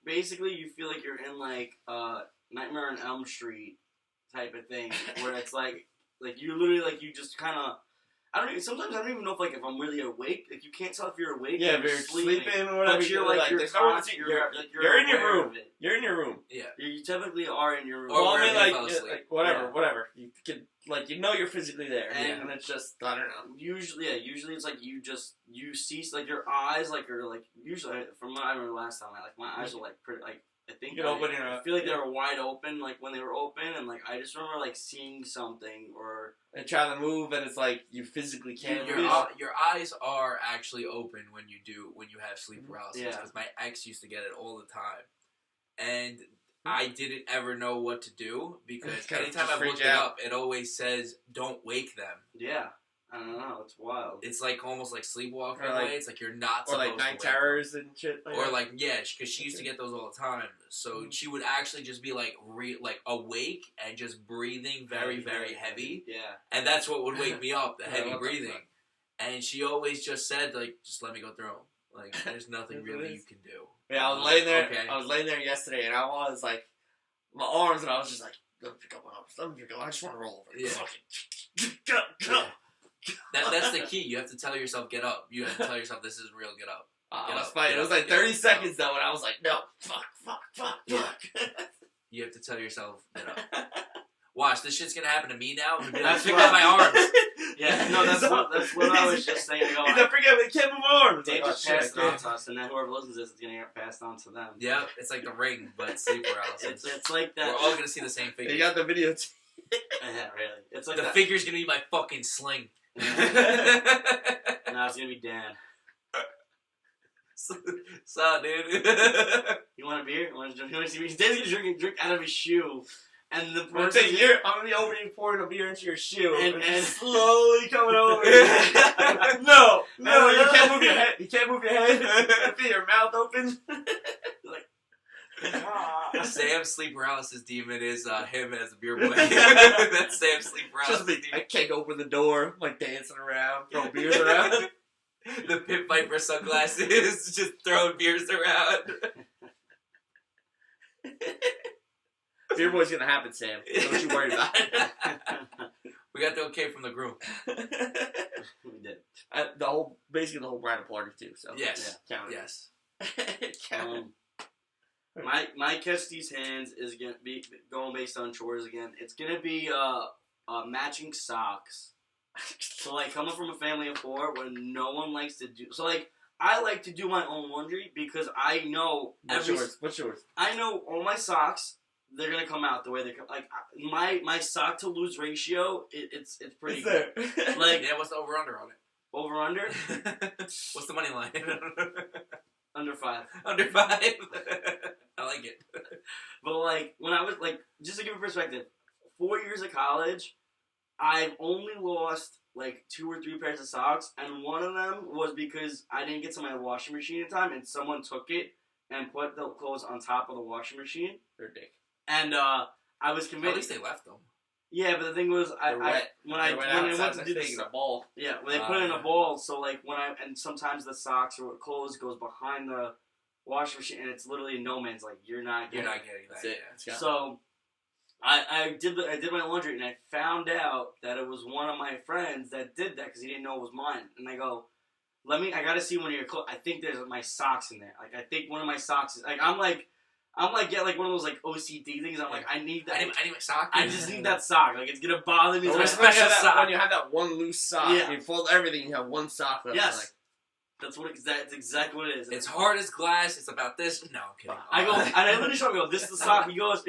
basically you feel like you're in like Nightmare on Elm Street type of thing, where it's like you literally like you just kind of. Sometimes I don't even know if I'm really awake. Like you can't tell if you're awake. Yeah, or if you're sleeping or whatever. But you're like you're there's no one to- conscious. you're in your aware room. of it. You're in your room. Yeah. You typically are in your room. Or Well, I wherever mean, you fell asleep. like whatever. You can you're physically there, And- and it's just I don't know. Usually it's like you see like your eyes like are like usually from what I remember last time my eyes are like pretty like I think You can open your. I feel like they were wide open, like when they were open, and like I just remember like seeing something or And try to move, and it's like you physically can't. Your eyes are actually open when you have sleep paralysis. Yeah. Because my ex used to get it all the time, and I didn't ever know what to do because anytime I looked it up, it always says don't wake them. Yeah. I don't know. It's wild. It's like almost like sleepwalking Or like- way. It's like you're not Or supposed like night to wake terrors and shit. them. Or like because she used to get those all the time. So she would actually just be like awake and just breathing very very heavy. Yeah. And that's what would wake me up, the Yeah, heavy what the breathing. fuck? And she always just said, like, just let me go through 'em. Like, there's nothing really you can do. Yeah, I was laying there. Okay. I was laying there yesterday, and I was like, my arms, and I was just like, let me pick up my arms. Let me pick up. I just want to roll over. Yeah. Fucking go. Yeah. That's the key. You have to tell yourself, get up. You have to tell yourself, this isn't real, get up. I Get was up, fighting. get It was up, like get 30 up, seconds though, and I was like, no, fuck. Yeah. You have to tell yourself, get up. Watch, this shit's gonna happen to me now. I'm gonna be like, That's pick what- up my arms. Yeah. No, that's what I was just saying. He's like, forget it, can't move arms. They Like, just oh, shit, passed it on to us, and then whoever listens to this is gonna get passed on to them. Yeah, it's like the Ring, but sleep paralysis. It's like that. We're all gonna see the same figure. You got the video too. Yeah, really. It's like The that. figure's gonna be my fucking sling. No, it's gonna be Dan. So, dude. You want a beer? You want to see me? Dan's gonna drink out of his shoe, and the I'm gonna person. be over you pouring a beer into your shoe And- slowly coming over. No, No, you can't move your head. You can't move your head. Feel your mouth open. Sam's sleep paralysis demon is him as a beer boy. That's Sam's sleep paralysis Just me. I demon. can't open the door, like dancing around, throwing beers around. The Pit Viper sunglasses, just throwing beers around. Beer boy's gonna happen, Sam. Don't you worry about it. We got the okay from the groom. We did. Basically the whole bridal party too. So Yes. yeah, count it. Yes. Count it. My catch these hands is gonna be going based on chores again. It's gonna be matching socks. So like coming from a family of 4 where no one likes to do. So like I like to do my own laundry because I know What's yours? I know all my socks. They're gonna come out the way they come. Like my sock to lose ratio, it's pretty good. Like Yeah, what's the over under on it? over under What's the money line? under 5. Under 5. I like it. But like when I was like, just to give a perspective, 4 years of college, I've only lost like 2 or 3 pairs of socks, and one of them was because I didn't get to my washing machine in time, and someone took it and put the clothes on top of the washing machine. They're dick. And I was At convinced. least they left them. Yeah, but the thing was, They're wet. when I went to do this this, in a ball. yeah, when they put it in a bowl, so like and sometimes the socks or clothes goes behind the washing machine, and it's literally no man's like you're not You're getting not getting that. That's it. Yeah. It's got- So I did my laundry, and I found out that it was one of my friends that did that because he didn't know it was mine. And I go, I gotta see one of your clothes. I think there's my socks in there. Like I think one of my socks is like I'm like get like one of those like OCD things. I'm like I need that. I need my sock. I just need that sock. Like it's gonna bother me. It's Or my when you special have that- sock. When you have that one loose sock, Yeah. you fold everything, you have one sock left. Yes. That's exactly what it is. It's hard as glass. It's about this. No, I'm kidding. I go, and I literally show him, I go, this is the sock. He goes,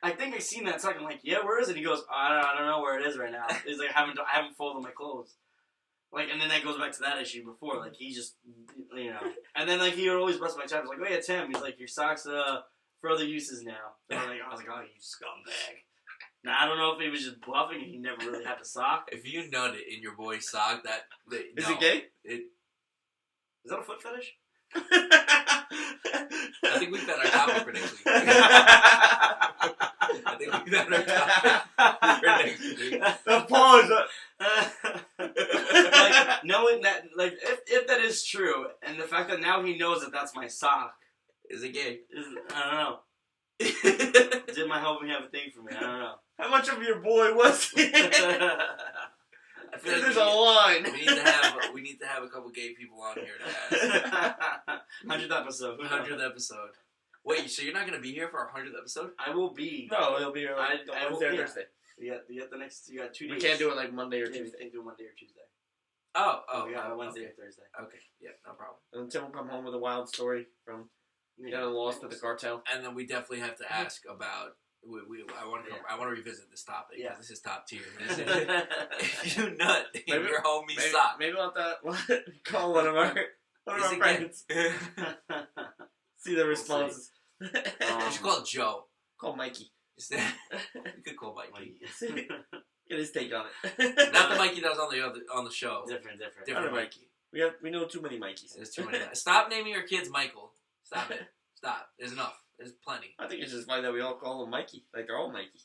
I think I seen that sock. I'm like, yeah, where is it? He goes, I don't know where it is right now. He's like, I haven't folded my clothes. Like, and then that goes back to that issue before. Like, he just, and then like he would always bust my chops. Like, oh yeah, Tim. He's like, your socks for other uses now. And I was like, oh, you scumbag. Now I don't know if he was just bluffing and he never really had the sock. If you nutted in your boy's sock, Is no. it gay? Is that a foot fetish? I think we've got our topic for next week. I think we've got our topic for next week. The pause. Like knowing that, like if that is true, and the fact that now he knows that that's my sock, Is it gay? I don't know. Did my help me have a thing for me? I don't know. How much of your boy was it? I feel like There's a line. we need to have a couple gay people on here to ask. 100th episode. 100th episode. Wait, so you're not gonna be here for our 100th episode? I will be. No, it'll be like I will- Wednesday or yeah. Thursday. You got 2 days. We can't do it like Monday or Yeah, we Tuesday. can do Monday or Tuesday. Oh, We got Wednesday okay. or Thursday. Okay, yeah, no problem. And Tim will come home with a wild story from Yeah, lost to the cartel. And then we definitely have to ask about. I want to revisit this topic because this is top tier. If you nut in your homie's sock, maybe we'll have to call one of our friends. See the responses. You should call Joe. Call Mikey. You could call Mikey. Get his take on it. Not the Mikey that was on the show. Different Mikey. We know too many Mikeys. There's too many. Stop naming your kids Michael. Stop it. Stop. There's enough. There's plenty. I think it's just funny that we all call him Mikey. Like, they're all Mikey.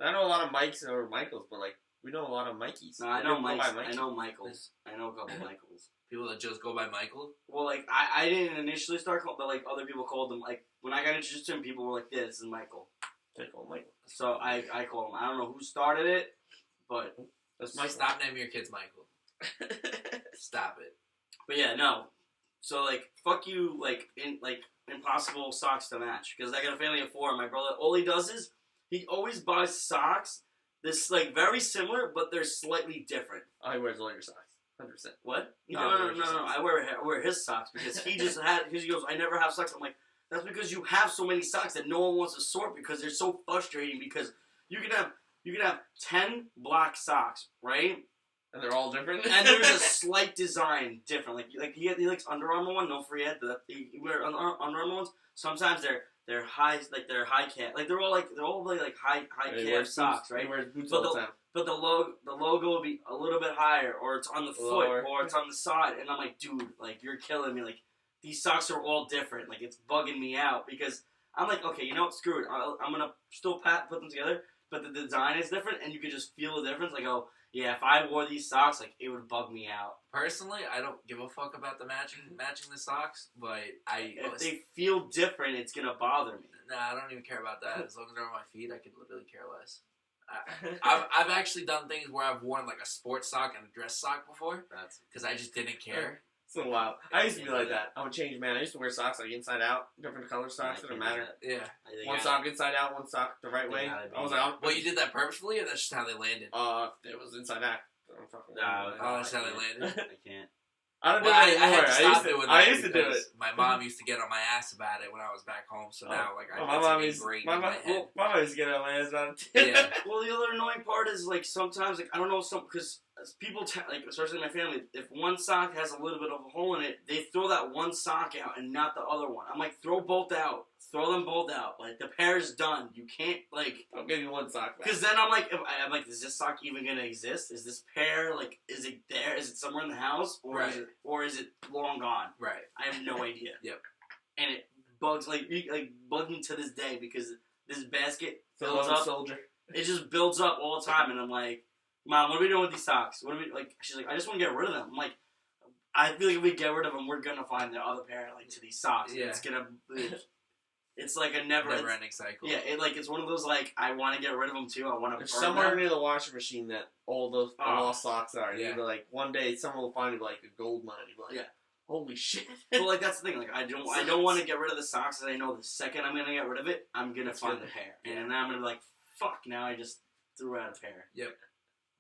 I know a lot of Mikes or Michaels, but, like, we know a lot of Mikeys. No, I know Mikes. I know Michaels. I know a couple Michaels. People that just go by Michael? Well, like, I didn't initially start calling, but, like, other people called him, like, when I got introduced to him, people were like, yeah, this is Michael. They call him Michael. So I call him. I don't know who started it, but... That's Michael. Stop naming your kids Michael. Stop it. But yeah, no. So, like, fuck you, like, impossible socks to match. Because I got a family of 4, and my brother, all he does is, he always buys socks that's, like, very similar, but they're slightly different. Oh, he wears all your socks. 100%. What? No, No. I wear his socks, because he just he goes, I never have socks. I'm like, that's because you have so many socks that no one wants to sort, because they're so frustrating, because you can have 10 black socks, right? And they're all different. And there's a slight design different. Like he likes Under Armour one. No free head. He wear Under Armour ones. Sometimes they're high, like they're high calf. Like they're all like high calf socks, right? He wears boots but all the time. But the logo will be a little bit higher, or it's on the foot, or it's on the side. And I'm like, dude, like you're killing me. Like these socks are all different. Like it's bugging me out, because I'm like, okay, you know what? Screw it. I'm gonna still put them together, but the design is different, and you can just feel the difference. Like, oh. Yeah, if I wore these socks, like, it would bug me out. Personally, I don't give a fuck about the matching the socks, but if they feel different, it's gonna bother me. Nah, I don't even care about that. As long as they're on my feet, I could literally care less. I've actually done things where I've worn, like, a sports sock and a dress sock before, because I just didn't care. It's a while. I used to be like that. I'm a changed man. I used to wear socks, like, inside out, different color socks. It didn't matter. Yeah. One sock inside out, one sock the right way. I was like, well, you did that purposefully, or that's just how they landed? It was inside out. That's how they landed. I can't. I don't do it anymore. I used to do it. My mom used to get on my ass about it when I was back home, so now, like, my mom used to get on my ass about it. Yeah. Well, the other annoying part is, like, sometimes, like, I don't know, because people, like, especially in my family, if one sock has a little bit of a hole in it, they throw that one sock out and not the other one. I'm like, throw both out. Throw them both out. Like, the pair's done. You can't, like... I'll give you one sock back. Because then I'm like, is this sock even going to exist? Is this pair, like, is it there? Is it somewhere in the house? Or is it long gone? Right. I have no idea. Yep. And it bugs me to this day, because this basket fills up. Soldier. It just builds up all the time, and I'm like, Mom, what are we doing with these socks? What are we, like, she's like, I just want to get rid of them. I'm like, I feel like if we get rid of them, we're going to find the other pair, like, to these socks. Yeah. It's going to... It's like a never-ending cycle. Yeah, it's one of those, like, I want to get rid of them too. I want to burn somewhere them. near the washing machine that all those lost socks are. Yeah. You'll be like, one day someone will find it like a gold mine. You'll be like, holy shit. Well, like, that's the thing. Like, I don't want to get rid of the socks, and I know the second I'm gonna get rid of it, I'm gonna find the pair, and then I'm gonna be like, fuck. Now I just threw out a pair. Yep.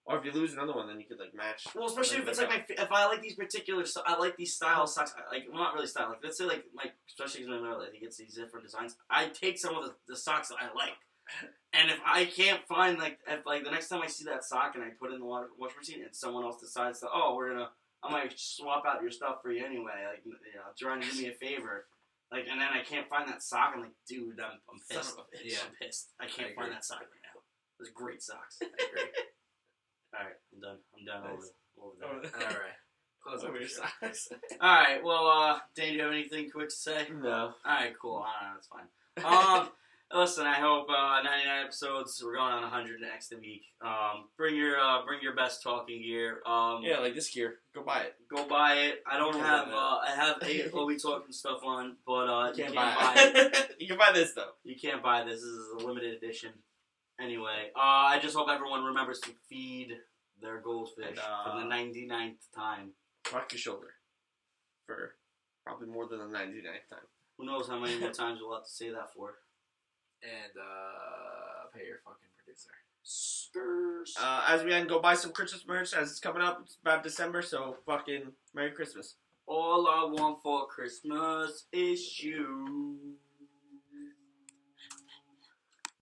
Or if you lose another one, then you could, like, match. Well, especially if it's like if I like these particular, I like these style socks. Like, well, not really style. Like, let's say like especially because my brother, he gets these different designs. I take some of the socks that I like, and if I can't find if the next time I see that sock and I put it in the washing machine, and someone else decides to, I might swap out your stuff for you anyway. Like, trying to do me a favor. Like, and then I can't find that sock. I'm like, dude, I'm pissed. I'm pissed. I can't find that sock right now. Those great socks. I agree. Alright, I'm done. Nice. over there. Alright. Close over your socks. Alright, well, Dane, do you have anything quick to say? No. Alright, cool. That's fine. Listen, I hope 99 episodes. We're going on 100 next week. Bring your best talking gear. Yeah, like this gear. Go buy it. Go buy it. I don't have. I have 8 Chloe talking stuff on, but you can't buy it. You can buy this though. You can't buy this. This is a limited edition. Anyway, I just hope everyone remembers to feed their goldfish for the 99th time. Rock your shoulder for probably more than the 99th time. Who knows how many more times we'll have to say that for. And pay your fucking producer. As we end, go buy some Christmas merch as it's coming up. It's about December, so fucking Merry Christmas. All I want for Christmas is you.